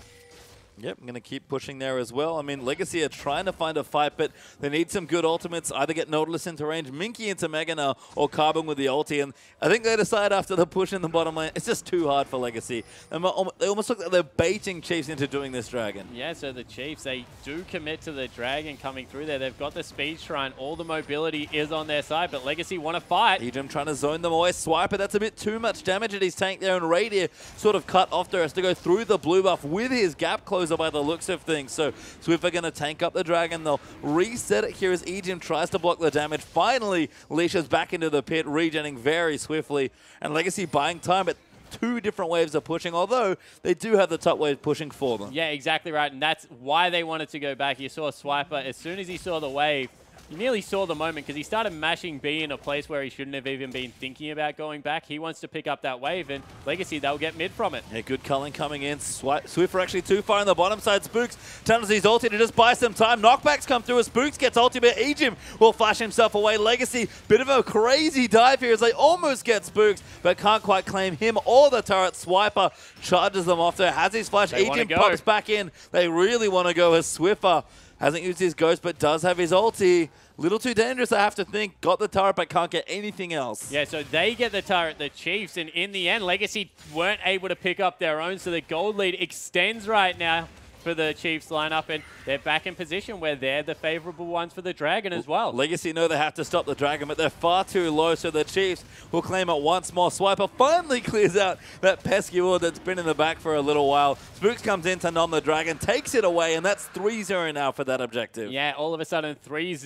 Yep, I'm going to keep pushing there as well. I mean, Legacy are trying to find a fight, but they need some good ultimates. Either get Nautilus into range, Minky into Mega Gnar, or Carbon with the ulti. And I think they decide after the push in the bottom lane, it's just too hard for Legacy. They almost look like they're baiting Chiefs into doing this Dragon. Yeah, so the Chiefs, they do commit to the Dragon coming through there. They've got the Speed Shrine. All the mobility is on their side, but Legacy want to fight. Ejim trying to zone them away. Swiper, that's a bit too much damage at his tank there. And Radiant sort of cut off there. Has to go through the blue buff with his gap closer by the looks of things. So Swiffer going to tank up the Dragon. They'll reset it here as Ejim tries to block the damage. Finally, Leisha's back into the pit, regenning very swiftly. And Legacy buying time, but 2 different waves are pushing, although they do have the top wave pushing for them. Yeah, exactly right. And that's why they wanted to go back. You saw Swiper, as soon as he saw the wave, you nearly saw the moment because he started mashing B in a place where he shouldn't have even been thinking about going back. He wants to pick up that wave, and Legacy, they'll get mid from it. Yeah, good culling coming in. Swiffer actually too far on the bottom side. Spooks turns his ulti to just buy some time. Knockbacks come through as Spooks gets ulti, but Ejim will flash himself away. Legacy, bit of a crazy dive here as they almost get Spooks, but can't quite claim him or the turret. Swiper charges them off there, has his flash. Ejim pops back in. They really want to go as Swiffer hasn't used his ghost, but does have his ulti. Little too dangerous, I have to think. Got the turret, but can't get anything else. Yeah, so they get the turret, the Chiefs, and in the end, Legacy weren't able to pick up their own, so the gold lead extends right now for the Chiefs lineup, and they're back in position where they're the favorable ones for the Dragon as well. Legacy know they have to stop the Dragon, but they're far too low, so the Chiefs will claim it once more. Swiper finally clears out that pesky ward that's been in the back for a little while. Spooks comes in to nom the Dragon, takes it away, and that's 3-0 now for that objective. Yeah, all of a sudden 3-0,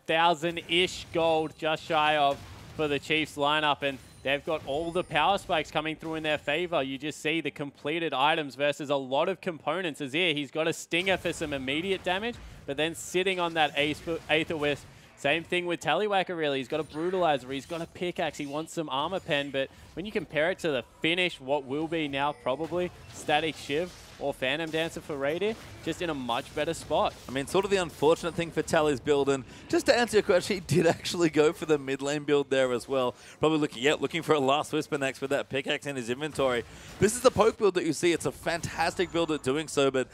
7,000-ish gold just shy of for the Chiefs lineup, and they've got all the power spikes coming through in their favor. You just see the completed items versus a lot of components. Azir, he's got a Stinger for some immediate damage, but then sitting on that Aether Wisp. Same thing with Tallywhacker, really. He's got a Brutalizer, he's got a Pickaxe, he wants some Armor Pen, but when you compare it to the finish, what will be now probably Static Shiv or Phantom Dancer for Radiant, just in a much better spot. I mean, sort of the unfortunate thing for Tally's build, and just to answer your question, he did actually go for the mid lane build there as well. Probably looking for a last Whisper next with that Pickaxe in his inventory. This is the poke build that you see. It's a fantastic build at doing so, but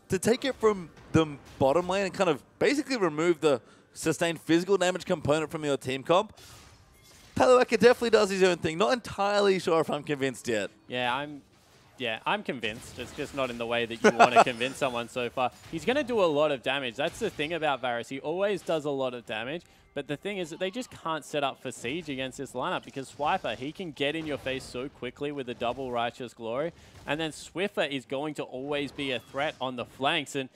to take it from the bottom lane and kind of basically remove the sustained physical damage component from your team comp, Tallywhacker definitely does his own thing. Not entirely sure if I'm convinced yet. Yeah, I'm convinced. It's just not in the way that you want to convince someone so far. He's going to do a lot of damage. That's the thing about Varus. He always does a lot of damage, but the thing is that they just can't set up for siege against this lineup because Swiper, he can get in your face so quickly with the double Righteous Glory, and then Swiffer is going to always be a threat on the flanks. And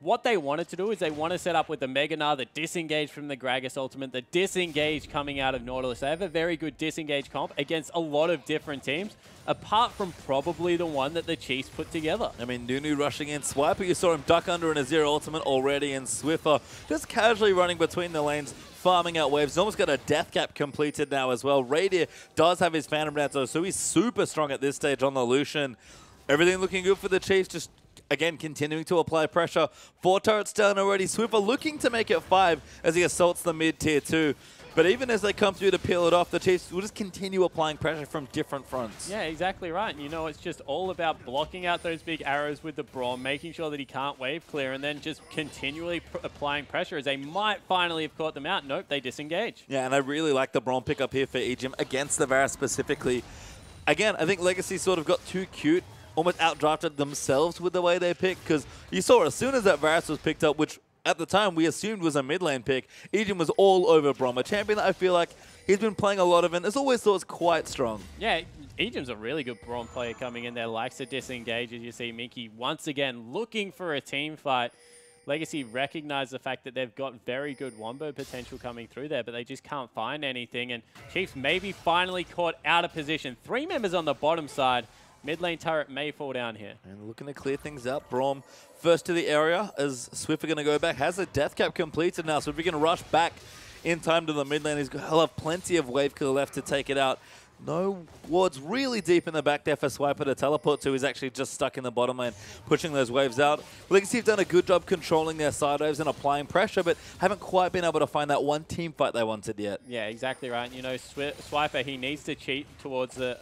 what they wanted to do is they want to set up with the Mega Gnar, the disengage from the Gragas ultimate, the disengage coming out of Nautilus. They have a very good disengage comp against a lot of different teams, apart from probably the one that the Chiefs put together. I mean, Nunu rushing in. Swiper, you saw him duck under an Azir ultimate already, and Swiffer just casually running between the lanes, farming out waves. He's almost got a death cap completed now as well. Radiant does have his Phantom Dancer, so he's super strong at this stage on the Lucian. Everything looking good for the Chiefs, just again, continuing to apply pressure. 4 turrets down already. Swiffer looking to make it 5 as he assaults the mid-tier 2. But even as they come through to peel it off, the Chiefs will just continue applying pressure from different fronts. Yeah, exactly right. You know, it's just all about blocking out those big arrows with the Braum, making sure that he can't wave clear, and then just continually applying pressure as they might finally have caught them out. Nope, they disengage. Yeah, and I really like the Braum pickup here for Ejim against the Varus specifically. Again, I think Legacy sort of got too cute, almost outdrafted themselves with the way they picked, because you saw as soon as that Varus was picked up, which at the time we assumed was a mid lane pick, Ejim was all over Braum, a champion that I feel like he's been playing a lot of and has always thought was quite strong. Yeah, Ejim's a really good Braum player coming in there, likes to disengage, as you see Minky once again looking for a team fight. Legacy recognize the fact that they've got very good wombo potential coming through there, but they just can't find anything, and Chiefs maybe finally caught out of position. 3 members on the bottom side. Mid lane turret may fall down here. And looking to clear things up. Braum first to the area as Swiffer going to go back. Has a death cap completed now, so if we can rush back in time to the mid lane, he'll have plenty of wave kill left to take it out. No wards really deep in the back there for Swiper to teleport to. He's actually just stuck in the bottom lane, pushing those waves out. Legacy have done a good job controlling their side waves and applying pressure, but haven't quite been able to find that one team fight they wanted yet. Yeah, exactly right. You know, Swiper, he needs to cheat towards the...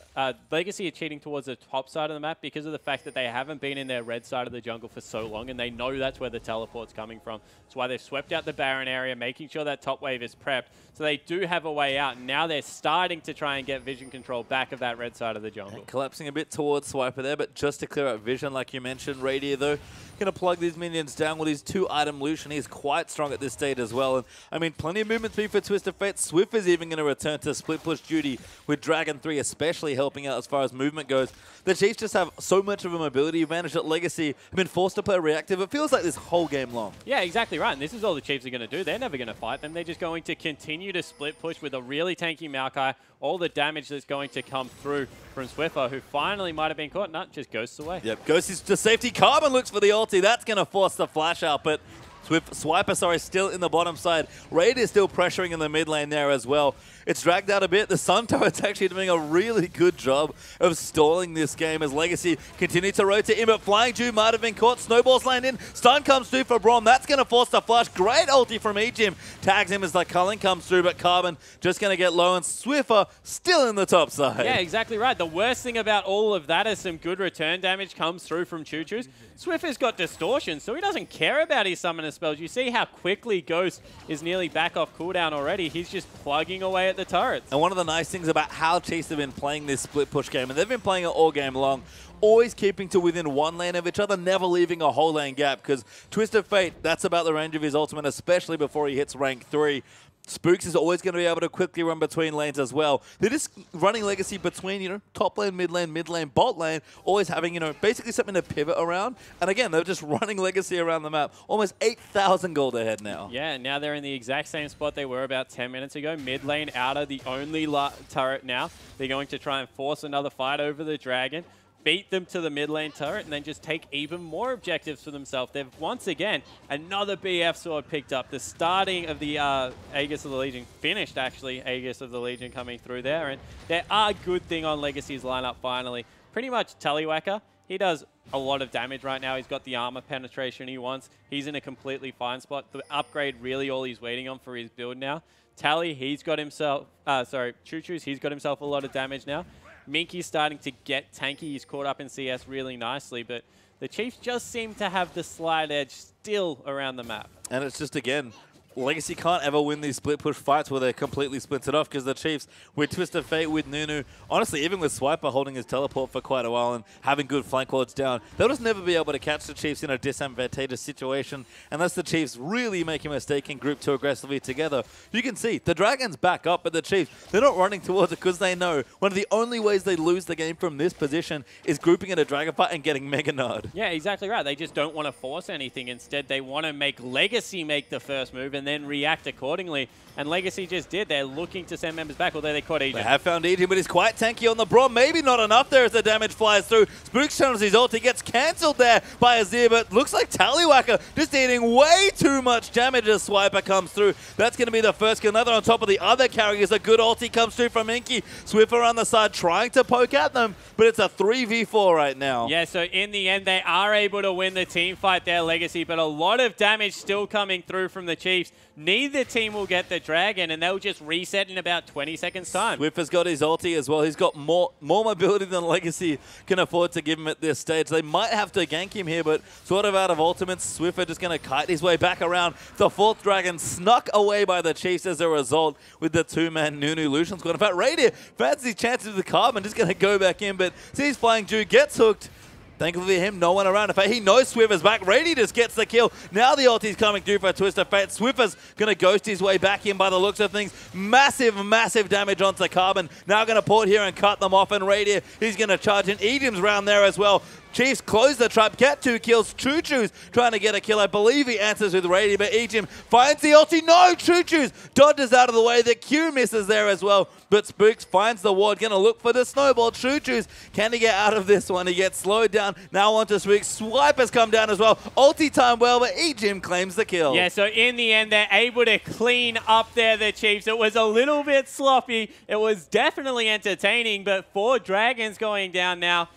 Legacy are cheating towards the top side of the map because of the fact that they haven't been in their red side of the jungle for so long, and they know that's where the teleport's coming from. That's why they've swept out the Baron area, making sure that top wave is prepped. So they do have a way out, and now they're starting to try and get vision control back of that red side of the jungle. And collapsing a bit towards Swiper there, but just to clear out vision, like you mentioned, Radier, though, going to plug these minions down with his 2-item Lucian. He's quite strong at this stage as well. And I mean, plenty of movement speed for Twisted Fate. Swift is even going to return to split push duty with Dragon 3, especially helping out as far as movement goes. The Chiefs just have so much of a mobility advantage at Legacy. Have been forced to play reactive. It feels like this whole game long. Yeah, exactly right. And this is all the Chiefs are going to do. They're never going to fight them. They're just going to continue to split push with a really tanky Maokai. All the damage that's going to come through from Swiffer, who finally might have been caught. No, just ghosts away. Yep, ghosts to safety. Carbon looks for the ulti. That's going to force the flash out, but Swiper, still in the bottom side. Raid is still pressuring in the mid lane there as well. It's dragged out a bit. The Sun Turret's actually doing a really good job of stalling this game as Legacy continue to rotate in, but Flying Jew might have been caught. Snowball's landed in. Stun comes through for Braum. That's going to force the flash. Great ulti from Ejim. Tags him as the culling comes through, but Carbon just going to get low, and Swiffer still in the top side. Yeah, exactly right. The worst thing about all of that is some good return damage comes through from Choo Choo's. Swiffer's got distortion, so he doesn't care about his summoner spells. You see how quickly Ghost is nearly back off cooldown already. He's just plugging away at the turrets. And one of the nice things about how Chiefs have been playing this split push game, and they've been playing it all game long, always keeping to within one lane of each other, never leaving a whole lane gap, because Twisted Fate, that's about the range of his ultimate, especially before he hits rank 3. Spooks is always going to be able to quickly run between lanes as well. They're just running Legacy between, top lane, mid lane, bot lane, always having, basically something to pivot around. And again, they're just running Legacy around the map. Almost 8,000 gold ahead now. Yeah, now they're in the exact same spot they were about 10 minutes ago. Mid lane outer, the only turret now. They're going to try and force another fight over the Dragon, beat them to the mid lane turret, and then just take even more objectives for themselves. They've once again another BF sword picked up. The starting of the Aegis of the Legion finished, actually. Aegis of the Legion coming through there, and there are good thing on Legacy's lineup finally. Pretty much Tallywacker. He does a lot of damage right now. He's got the armor penetration he wants. He's in a completely fine spot. The upgrade really all he's waiting on for his build now. Tally, he's got himself, Choo-Choo's, he's got himself a lot of damage now. Minky's starting to get tanky. He's caught up in CS really nicely, but the Chiefs just seem to have the slight edge still around the map. And it's just, again, Legacy can't ever win these split push fights where they're completely splintered off, because the Chiefs, with Twisted Fate, with Nunu, honestly, even with Swiper holding his teleport for quite a while and having good flank wards down, they'll just never be able to catch the Chiefs in a disadvantageous situation unless the Chiefs really make a mistake and group too aggressively together. You can see the Dragons back up, but the Chiefs, they're not running towards it because they know one of the only ways they lose the game from this position is grouping in a Dragon fight and getting Mega Nerd. Yeah, exactly right. They just don't want to force anything. Instead, they want to make Legacy make the first move and then react accordingly. And Legacy just did. They're looking to send members back, although they caught Ejim. They have found Ejim, but he's quite tanky on the Braum. Maybe not enough there as the damage flies through. Spooks channels his ult. He gets cancelled there by Azir, but looks like Tallywacker just eating way too much damage as Swiper comes through. That's going to be the first kill. Another on top of the other carriers. A good ulti comes through from Inky. Swiffer on the side trying to poke at them, but it's a 3v4 right now. Yeah, so in the end, they are able to win the team fight there, Legacy, but a lot of damage still coming through from the Chiefs. Neither team will get the Dragon, and they'll just reset in about 20 seconds time. Swiffer's got his ulti as well. He's got more mobility than Legacy can afford to give him at this stage. They might have to gank him here, but sort of out of ultimates, Swiffer just going to kite his way back around. The fourth Dragon snuck away by the Chiefs as a result with the two-man Nunu Lucian squad. In fact, Radiant fancies chances with the Carbon, just going to go back in, but sees Flying Jew, gets hooked. Thankfully for him, no one around. In fact, he knows Swiffer's back. Rady just gets the kill. Now the ulti's coming through for Twisted Fate. Swiffer's going to ghost his way back in by the looks of things. Massive, massive damage onto Carbon. Now going to port here and cut them off. And Rady, he's going to charge in. Ejim's round there as well. Chiefs close the trap, get 2 kills. Choo-Choo's trying to get a kill. I believe he answers with Rady, but Ejim finds the ulti. No, Choo-Choo's dodges out of the way. The Q misses there as well, but Spooks finds the ward. Going to look for the snowball. Choo-Choo's, can he get out of this one? He gets slowed down. Now onto Spooks. Swipe has come down as well. Ulti time well, but Ejim claims the kill. Yeah, so in the end, they're able to clean up there, the Chiefs. It was a little bit sloppy. It was definitely entertaining, but 4 Dragons going down now.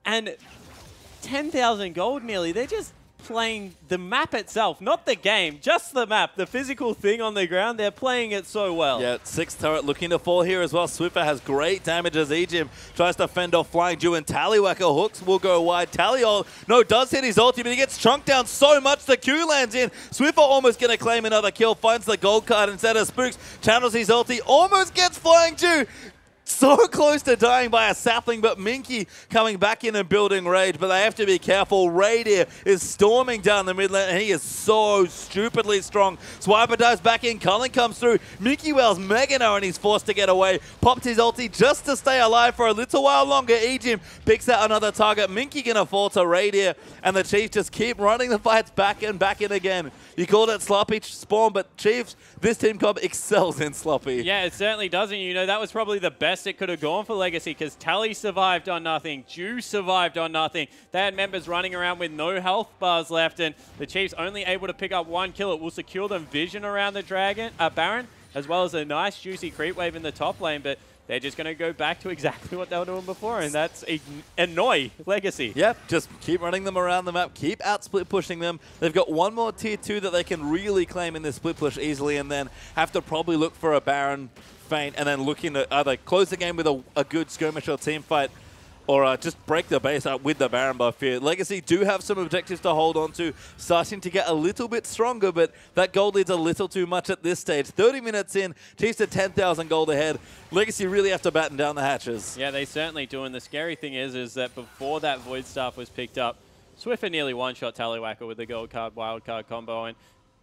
And 10,000 gold nearly. They're just playing the map itself, not the game, just the map, the physical thing on the ground. They're playing it so well. Yeah, 6th turret looking to fall here as well. Swiffer has great damage as Ejim tries to fend off Flying Jew, and Tallywacker hooks will go wide. Does hit his ulti, but he gets chunked down so much the Q lands in. Swiffer almost going to claim another kill, finds the gold card instead of Spooks, channels his ulti, almost gets Flying Jew. So close to dying by a sapling, but Minky coming back in and building rage. But they have to be careful. Radier is storming down the mid lane, and he is so stupidly strong. Swiper dives back in. Cullen comes through. Minky Wells Mega Nerd, and he's forced to get away. Popped his ulti just to stay alive for a little while longer. Ejim picks out another target. Minky going to fall to Radier, and the Chiefs just keep running the fights back and back in again. You called it sloppy spawn, but Chiefs, this team comp excels in sloppy. Yeah, it certainly doesn't. You know, that was probably the best it could have gone for Legacy, because Tally survived on nothing. Jew survived on nothing. They had members running around with no health bars left, and the Chiefs only able to pick up 1 kill. It will secure them vision around the Baron, as well as a nice juicy creep wave in the top lane, but they're just going to go back to exactly what they were doing before, and that's annoy Legacy. Yep, just keep running them around the map, keep out split pushing them. They've got one more tier 2 that they can really claim in this split push easily, and then have to probably look for a Baron feint, and then looking to either close the game with a good skirmish or team fight. or just break the base up with the Baron buff here. Legacy do have some objectives to hold on to, starting to get a little bit stronger, but that gold lead's a little too much at this stage. 30 minutes in, Chiefs are 10,000 gold ahead. Legacy really have to batten down the hatches. Yeah, they certainly do, and the scary thing is that before that Void Staff was picked up, Swiffer nearly one-shot Tallywacker with the gold card, wild card combo, and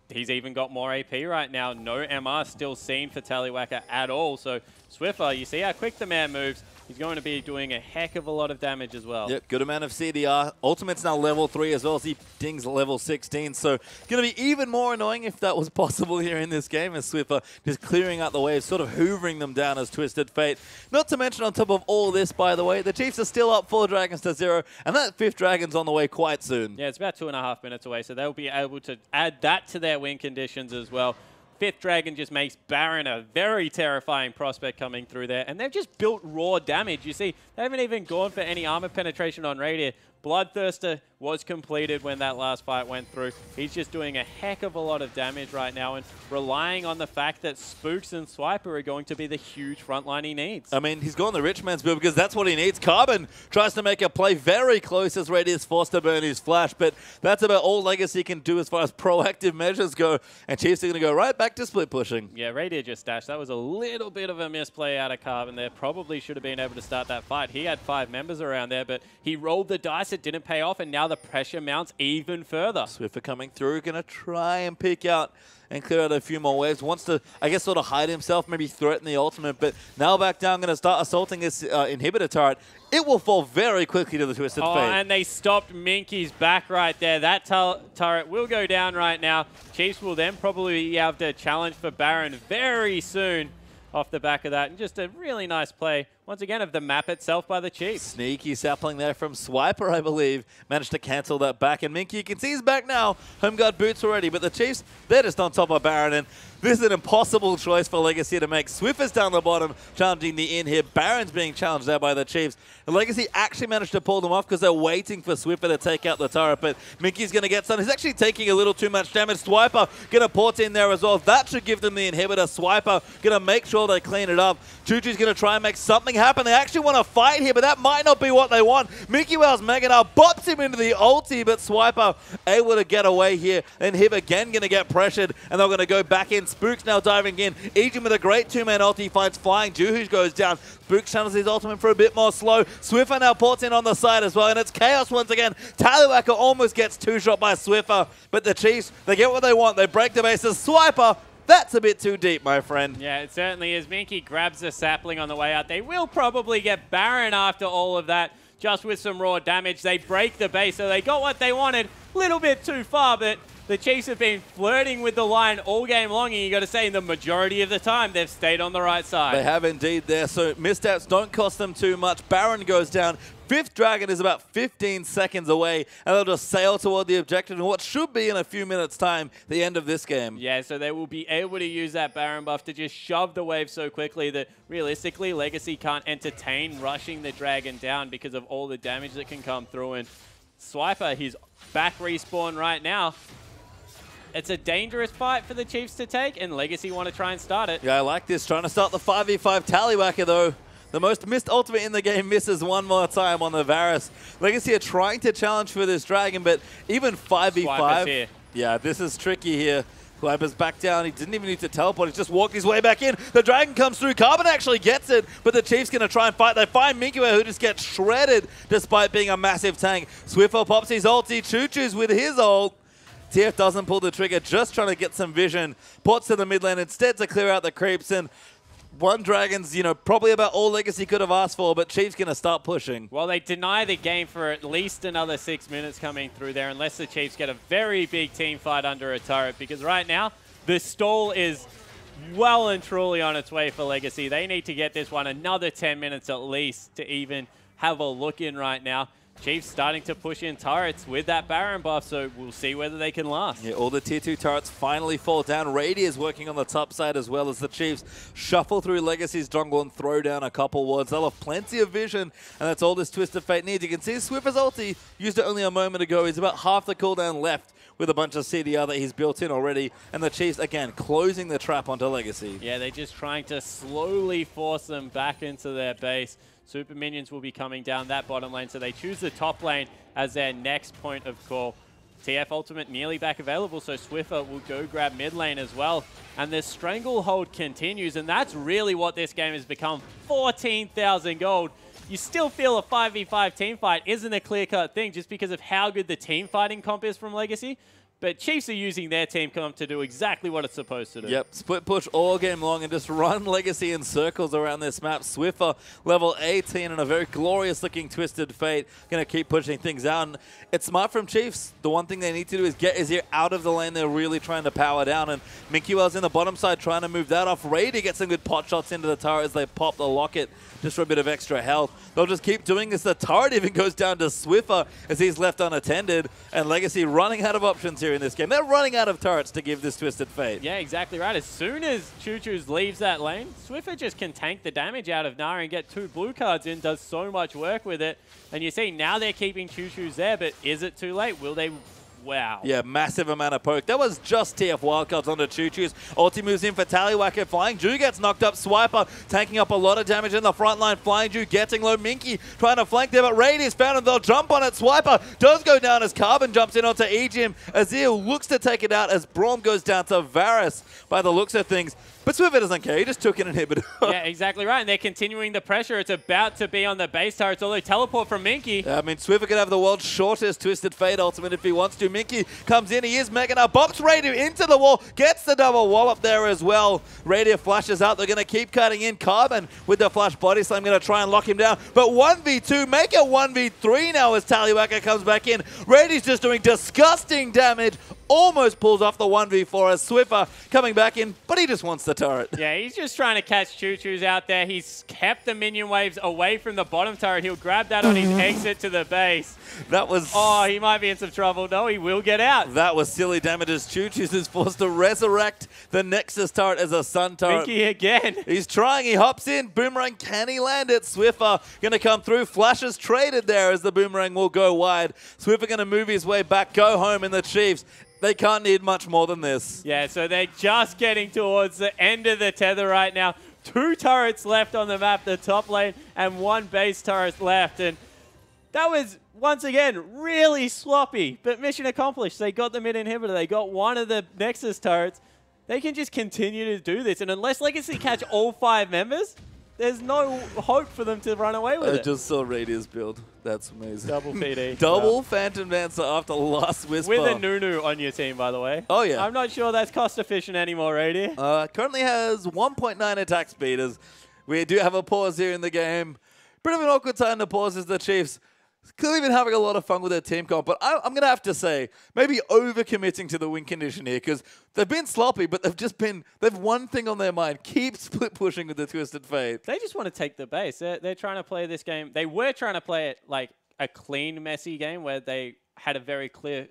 he's even got more AP right now. No MR still seen for Tallywacker at all, so Swiffer, you see how quick the man moves. He's going to be doing a heck of a lot of damage as well. Yep, good amount of CDR. Ultimate's now level 3 as well as he dings level 16. So going to be even more annoying if that was possible here in this game as Swiffer just clearing out the waves, sort of hoovering them down as Twisted Fate. Not to mention on top of all this, by the way, the Chiefs are still up 4 dragons to 0, and that 5th dragon's on the way quite soon. Yeah, it's about 2.5 minutes away, so they'll be able to add that to their win conditions as well. 5th Dragon just makes Baron a very terrifying prospect coming through there. And they've just built raw damage. You see, they haven't even gone for any armor penetration on Radiant. Bloodthirster was completed when that last fight went through. He's just doing a heck of a lot of damage right now and relying on the fact that Spooks and Swiper are going to be the huge frontline he needs. I mean, he's gone the rich man's build because that's what he needs. Carbon tries to make a play very close as Radiant is forced to burn his flash, but that's about all Legacy can do as far as proactive measures go, and Chiefs are going to go right back to split pushing. Yeah, Radiant just dashed. That was a little bit of a misplay out of Carbon there. Probably should have been able to start that fight. He had 5 members around there, but he rolled the dice. It didn't pay off, and now the pressure mounts even further. Swiffer coming through, going to try and pick out and clear out a few more waves. Wants to, I guess, sort of hide himself, maybe threaten the ultimate, but now back down, going to start assaulting this inhibitor turret. It will fall very quickly to the Twisted Fate. And they stopped Minky's back right there. That turret will go down right now. Chiefs will then probably have to challenge for Baron very soon off the back of that. And just a really nice play, once again, of the map itself by the Chiefs. Sneaky sapling there from Swiper, I believe. Managed to cancel that back. And Minky, you can see he's back now. Home guard boots already. But the Chiefs, they're just on top of Baron. And this is an impossible choice for Legacy to make. Swiffer's down the bottom, challenging the in here. Baron's being challenged there by the Chiefs. And Legacy actually managed to pull them off because they're waiting for Swiffer to take out the turret. But Minky's going to get some. He's actually taking a little too much damage. Swiper going to port in there as well. That should give them the inhibitor. Swiper going to make sure they clean it up. Chuchu's going to try and make something happen. They actually want to fight here, but that might not be what they want. Mickey Well's Mega now bots him into the ulti, but Swiper able to get away here. And Hib again going to get pressured, and they're going to go back in. Spooks now diving in. Ejin with a great 2-man ulti finds Flying. Juhu goes down. Spooks channels his ultimate for a bit more slow. Swiffer now ports in on the side as well, and it's chaos once again. Tallywacker almost gets 2-shot by Swiffer, but the Chiefs, they get what they want. They break the bases. Swiper, that's a bit too deep, my friend. Yeah, it certainly is. Minky grabs the sapling on the way out. They will probably get Baron after all of that, just with some raw damage. They break the base, so they got what they wanted. Little bit too far, but the Chiefs have been flirting with the line all game long, and you got to say, in the majority of the time, they've stayed on the right side. They have indeed there, so missteps don't cost them too much. Baron goes down. 5th Dragon is about 15 seconds away, and they'll just sail toward the objective in what should be in a few minutes' time, the end of this game. Yeah, so they will be able to use that Baron buff to just shove the wave so quickly that realistically, Legacy can't entertain rushing the Dragon down because of all the damage that can come through. And Swiper, he's back respawn right now. It's a dangerous fight for the Chiefs to take, and Legacy want to try and start it. Yeah, I like this. Trying to start the 5v5 Tallywacker, though. The most missed ultimate in the game misses one more time on the Varus. Legacy are trying to challenge for this Dragon, but even 5v5. Yeah, this is tricky here. Swiper's back down. He didn't even need to teleport. He's just walked his way back in. The Dragon comes through. Carbon actually gets it, but the Chiefs going to try and fight. They find Minkywe, who just gets shredded despite being a massive tank. Swiffer pops his ulti. Choo-Choo's with his ult. TF doesn't pull the trigger, just trying to get some vision. Ports to the mid lane instead to clear out the creeps, and one Dragon's, you know, probably about all Legacy could have asked for, but Chiefs going to start pushing. Well, they deny the game for at least another 6 minutes coming through there, unless the Chiefs get a very big team fight under a turret, because right now, the stall is well and truly on its way for Legacy. They need to get this one another 10 minutes at least to even have a look in right now. Chiefs starting to push in turrets with that Baron buff, so we'll see whether they can last. Yeah, all the tier 2 turrets finally fall down. Rady is working on the top side as well as the Chiefs shuffle through Legacy's jungle and throw down a couple wards. They'll have plenty of vision, and that's all this Twisted Fate needs. You can see Swiffer's ulti, used it only a moment ago. He's about half the cooldown left with a bunch of CDR that he's built in already. And the Chiefs, again, closing the trap onto Legacy. Yeah, they're just trying to slowly force them back into their base. Super Minions will be coming down that bottom lane, so they choose the top lane as their next point of call. TF Ultimate nearly back available, so Swiffer will go grab mid lane as well. And this Stranglehold continues, and that's really what this game has become. 14,000 gold. You still feel a 5v5 team fight isn't a clear-cut thing just because of how good the team fighting comp is from Legacy. But Chiefs are using their team comp to do exactly what it's supposed to do. Yep, split push all game long and just run Legacy in circles around this map. Swiffer, level 18 and a very glorious-looking Twisted Fate. Going to keep pushing things out. And it's smart from Chiefs. The one thing they need to do is get Azir out of the lane they're really trying to power down. And Minky-Well's in the bottom side trying to move that off. Rady gets some good pot shots into the turret as they pop the locket just for a bit of extra health. They'll just keep doing this. The turret even goes down to Swiffer as he's left unattended. And Legacy running out of options here in this game. They're running out of turrets to give this Twisted Fate. Yeah, exactly right. As soon as Choo Choo's leaves that lane, Swiffer just can tank the damage out of Nara and get 2 blue cards in, does so much work with it. And you see, now they're keeping Choo Choo's there, but is it too late? Will they... Wow. Yeah, massive amount of poke. That was just TF Wildcards onto Choo Choo's. Ulti moves in for Tallywhacker. Flying Jew gets knocked up. Swiper tanking up a lot of damage in the front line. Flying Jew getting low. Minky trying to flank there, but Radius found him. They'll jump on it. Swiper does go down as Carbon jumps in onto Ejim. Azir looks to take it out as Braum goes down to Varus by the looks of things. But Swiffer doesn't care. He just took an inhibitor. Yeah, exactly right. And they're continuing the pressure. It's about to be on the base turrets, although teleport from Minky. I mean, Swiffer could have the world's shortest Twisted Fate ultimate if he wants to. Minky comes in. He is Mega now. Bops Radiant into the wall. Gets the double wallop there as well. Radiant flashes out. They're going to keep cutting in. Carbon with the flash body slam. Going to try and lock him down. But 1v2. Make it 1v3 now as Tallywhacker comes back in. Radiant's just doing disgusting damage. Almost pulls off the 1v4 as Swiffer coming back in, but he just wants the turret. Yeah, he's just trying to catch Choo Choo's out there. He's kept the minion waves away from the bottom turret. He'll grab that on his exit to the base. That was... Oh, he might be in some trouble. No, he will get out. That was silly damage as Choo Choo's is forced to resurrect the Nexus turret as a Sun turret. Minky again. He's trying. He hops in. Boomerang, can he land it? Swiffer going to come through. Flashes traded there as the Boomerang will go wide. Swiffer going to move his way back, go home, and the Chiefs... They can't need much more than this. Yeah, so they're just getting towards the end of the tether right now. 2 turrets left on the map, the top lane, and 1 base turret left. And that was, once again, really sloppy. But mission accomplished. They got the mid inhibitor. They got one of the Nexus turrets. They can just continue to do this. And unless Legacy catch all 5 members, there's no hope for them to run away with it. I just saw Radius build. That's amazing. Double PD. Double wow. Phantom Dancer after Last Whisper. With a Nunu on your team, by the way. Oh, yeah. I'm not sure that's cost efficient anymore, Rady. Currently has 1.9 attack speed. As we do have a pause here in the game. Bit of an awkward time to pause as the Chiefs clearly been having a lot of fun with their team comp, but I'm going to have to say, maybe overcommitting to the win condition here, because they've been sloppy, but they've one thing on their mind, keep split pushing with the Twisted Fate. They just want to take the base. They're trying to play this game. They were trying to play it like a clean, messy game where they had a very clear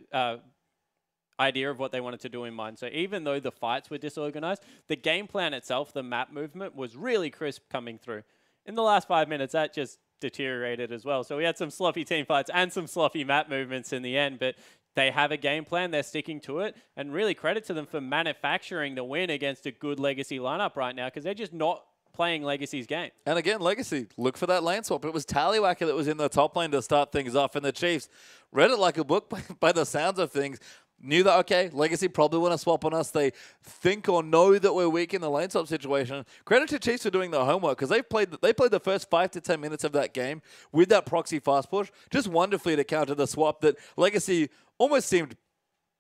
idea of what they wanted to do in mind. So even though the fights were disorganized, the game plan itself, the map movement, was really crisp coming through. In the last 5 minutes, that just deteriorated as well. So we had some sloppy team fights and some sloppy map movements in the end, but they have a game plan, they're sticking to it, and really credit to them for manufacturing the win against a good Legacy lineup right now, because they're just not playing Legacy's game. And again, Legacy, look for that lane swap. It was Tallywhacker that was in the top lane to start things off, and the Chiefs read it like a book by the sounds of things. Knew that, okay, Legacy probably want to swap on us. They think or know that we're weak in the lane swap situation. Credit to Chiefs for doing their homework, because they played the first 5 to 10 minutes of that game with that proxy fast push, just wonderfully to counter the swap that Legacy almost seemed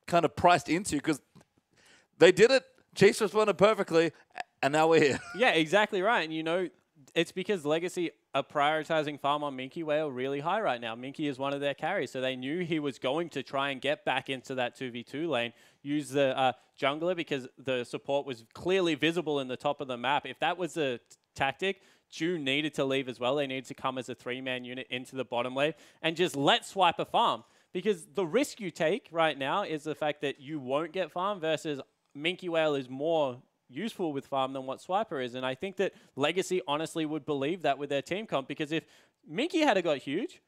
kind of priced into, because they did it. Chiefs responded perfectly, and now we're here. Yeah, exactly right. And you know, it's because Legacy are prioritizing farm on Minky Whale really high right now. Minky is one of their carries, so they knew he was going to try and get back into that 2v2 lane, use the jungler because the support was clearly visible in the top of the map. If that was a tactic, Jew needed to leave as well. They needed to come as a 3-man unit into the bottom lane and just let Swiper farm, because the risk you take right now is the fact that you won't get farm versus Minky Whale is more useful with farm than what Swiper is. And I think that Legacy honestly would believe that with their team comp, because if Minky had got huge,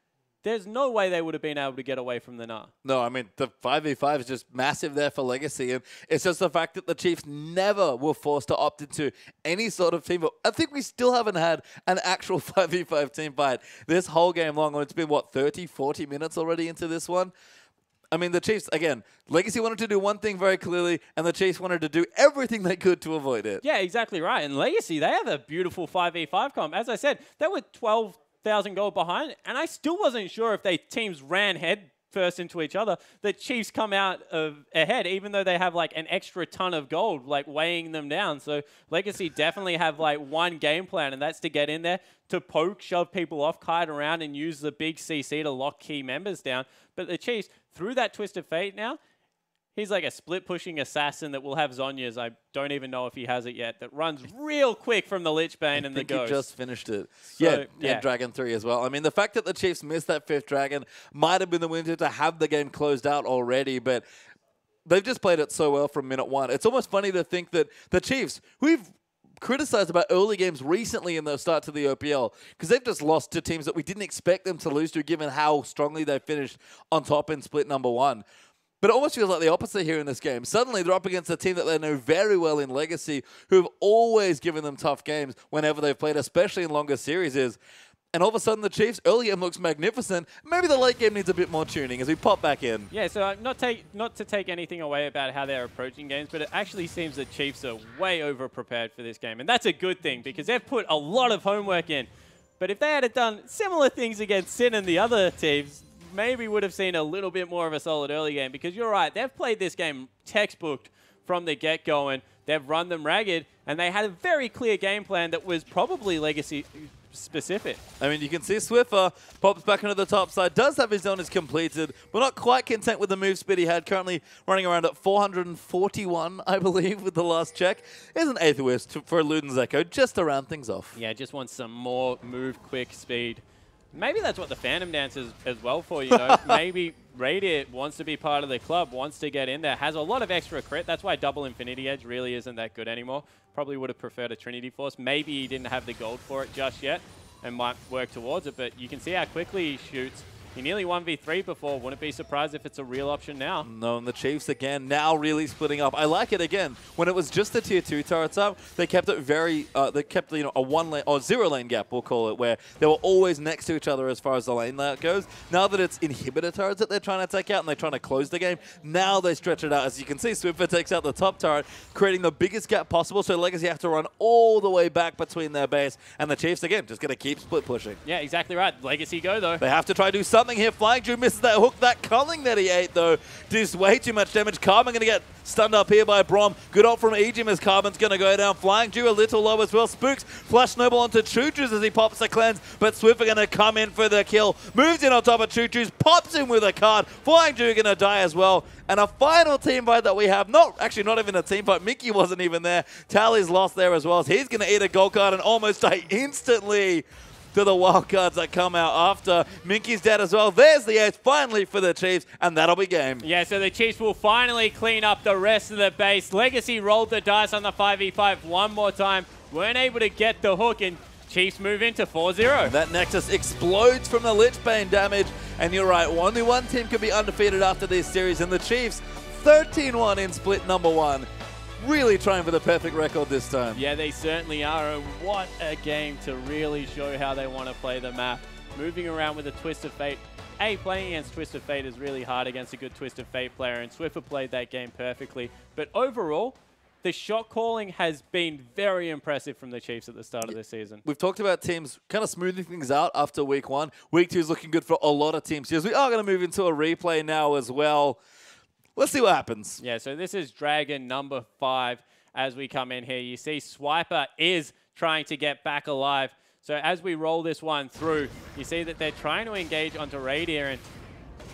there's no way they would have been able to get away from the Nah. No, I mean, the 5v5 is just massive there for Legacy. And it's just the fact that the Chiefs never were forced to opt into any sort of team. I think we still haven't had an actual 5v5 team fight this whole game long. It's been, what, 30, 40 minutes already into this one? I mean, the Chiefs, again, Legacy wanted to do one thing very clearly, and the Chiefs wanted to do everything they could to avoid it. Yeah, exactly right. And Legacy, they have a beautiful 5v5 comp. As I said, they were 12,000 gold behind, and I still wasn't sure if they teams ran head first into each other. The Chiefs come out ahead, even though they have like an extra ton of gold, like weighing them down. So Legacy definitely have like one game plan, and that's to get in there, to poke, shove people off, kite around, and use the big CC to lock key members down. But the Chiefs, through that Twist of Fate now, he's like a split-pushing assassin that will have Zhonya's. I don't even know if he has it yet. That runs real quick from the Lich Bane and the Ghost. He just finished it. So, yeah, and Dragon 3 as well. I mean, the fact that the Chiefs missed that 5th Dragon might have been the window to have the game closed out already, but they've just played it so well from minute one. It's almost funny to think that the Chiefs, we've criticized about early games recently in the start to the OPL, because they've just lost to teams that we didn't expect them to lose to, given how strongly they finished on top in split number one. But it almost feels like the opposite here in this game. Suddenly, they're up against a team that they know very well in Legacy, who have always given them tough games whenever they've played, especially in longer series. And all of a sudden, the Chiefs' early game looks magnificent. Maybe the late game needs a bit more tuning as we pop back in. Yeah, so not to take anything away about how they're approaching games, but it actually seems that Chiefs are way over-prepared for this game. And that's a good thing, because they've put a lot of homework in. But if they had done similar things against Sin and the other teams, maybe would have seen a little bit more of a solid early game, because you're right, they've played this game textbooked from the get-go, and they've run them ragged, and they had a very clear game plan that was probably Legacy specific. I mean, you can see Swiffer pops back into the top side, does have his zonas completed, but not quite content with the move speed he had, currently running around at 441, I believe, with the last check. Here's an 8th Wisp for Luden's Echo, just to round things off. Yeah, just wants some more move quick speed. Maybe that's what the Phantom Dance is as well for, you know. Maybe Radiant wants to be part of the club, wants to get in there, has a lot of extra crit. That's why double Infinity Edge really isn't that good anymore. Probably would have preferred a Trinity Force. Maybe he didn't have the gold for it just yet and might work towards it, but you can see how quickly he shoots. He nearly 1v3 before. Wouldn't be surprised if it's a real option now. No, and the Chiefs again now really splitting up. I like it again. When it was just the tier 2 turrets up, they kept it very, they kept, you know, a 1 lane or 0 lane gap, we'll call it, where they were always next to each other as far as the lane layout goes. Now that it's inhibitor turrets that they're trying to take out and they're trying to close the game, now they stretch it out. As you can see, Swiffer takes out the top turret, creating the biggest gap possible, so Legacy have to run all the way back between their base, and the Chiefs, again, just going to keep split pushing. Yeah, exactly right. Legacy go, though. They have to try to do something here. Flying Jew misses that hook. That culling that he ate, though, does way too much damage. Carbon going to get stunned up here by Braum. Good ult from Ejim as Carbon's going to go down. Flying Jew a little low as well. Spooks flash snowball onto Choo-Choo's as he pops the cleanse, but Swiffer going to come in for the kill. Moves in on top of Choo-Choo's, pops him with a card. Flying Jew going to die as well. And a final team fight that we have, not even a team fight. Mickey wasn't even there. Tally's lost there as well. So he's going to eat a gold card and almost die instantly to the wildcards that come out after. Minky's dead as well. There's the ace finally for the Chiefs, and that'll be game. Yeah, so the Chiefs will finally clean up the rest of the base. Legacy rolled the dice on the 5v5 one more time. Weren't able to get the hook, and Chiefs move into 4-0. That Nexus explodes from the Lich Bane damage, and you're right, only one team could be undefeated after this series, and the Chiefs 13-1 in split number one. Really trying for the perfect record this time. Yeah, they certainly are. And what a game to really show how they want to play the map. Moving around with a Twist of Fate. Playing against Twist of Fate is really hard against a good Twist of Fate player, and Swiffer played that game perfectly. But overall, the shot calling has been very impressive from the Chiefs at the start of the season. We've talked about teams kind of smoothing things out after week one. Week two is looking good for a lot of teams. Yes, we are going to move into a replay now as well. Let's see what happens. Yeah, so this is Dragon number 5 as we come in here. You see Swiper is trying to get back alive. So as we roll this one through, you see that they're trying to engage onto Radier, and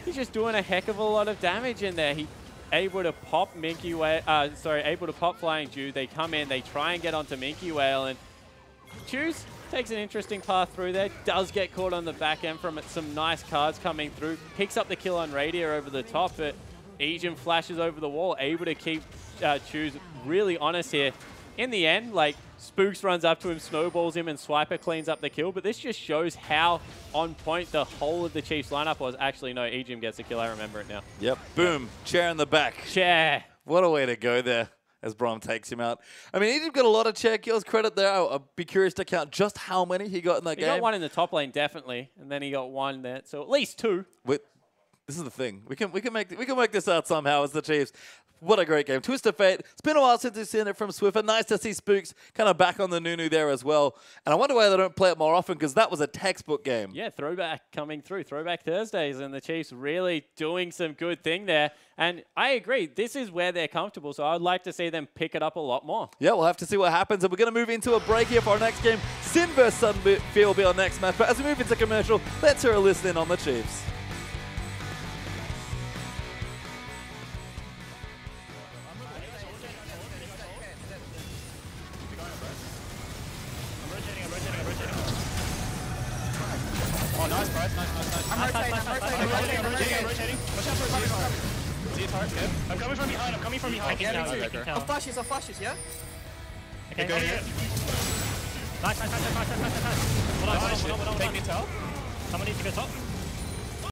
he's just doing a heck of a lot of damage in there. He able to pop able to pop Flying Jew. They come in, they try and get onto Minky Whale, and Choose takes an interesting path through there. Does get caught on the back end from it. Some nice cards coming through. Picks up the kill on Radier over the top, but Ejim flashes over the wall, able to keep Choose really honest here. in the end, like, Spooks runs up to him, snowballs him, and Swiper cleans up the kill. But this just shows how on point the whole of the Chiefs lineup was. Actually, no, Ejim gets a kill. I remember it now. Yep. Boom. Chair in the back. Chair. What a way to go there as Braum takes him out. I mean, Ejim got a lot of chair kills. Credit there. I'll be curious to count just how many he got in that game. He got one in the top lane, definitely. And then he got one there. So at least 2. This is the thing. We can make this out somehow as the Chiefs. What a great game. Twist of Fate. It's been a while since we've seen it from Swiffer. Nice to see Spooks kind of back on the Nunu there as well. And I wonder why they don't play it more often, because that was a textbook game. Yeah, throwback coming through. Throwback Thursdays, and the Chiefs really doing some good thing there. And I agree. This is where they're comfortable, so I'd like to see them pick it up a lot more. Yeah, we'll have to see what happens. And we're going to move into a break here for our next game. Sin vs Sunfield will be our next match. But as we move into commercial, let's hear a listen in on the Chiefs. Oh, nice, Bryce. Nice. I'm rotating. Watch out for a card. See it hard? Good. I'm coming from behind. I'll flashes, yeah? Okay, go here. Nice. Hold on. Take me top. Someone needs to go top.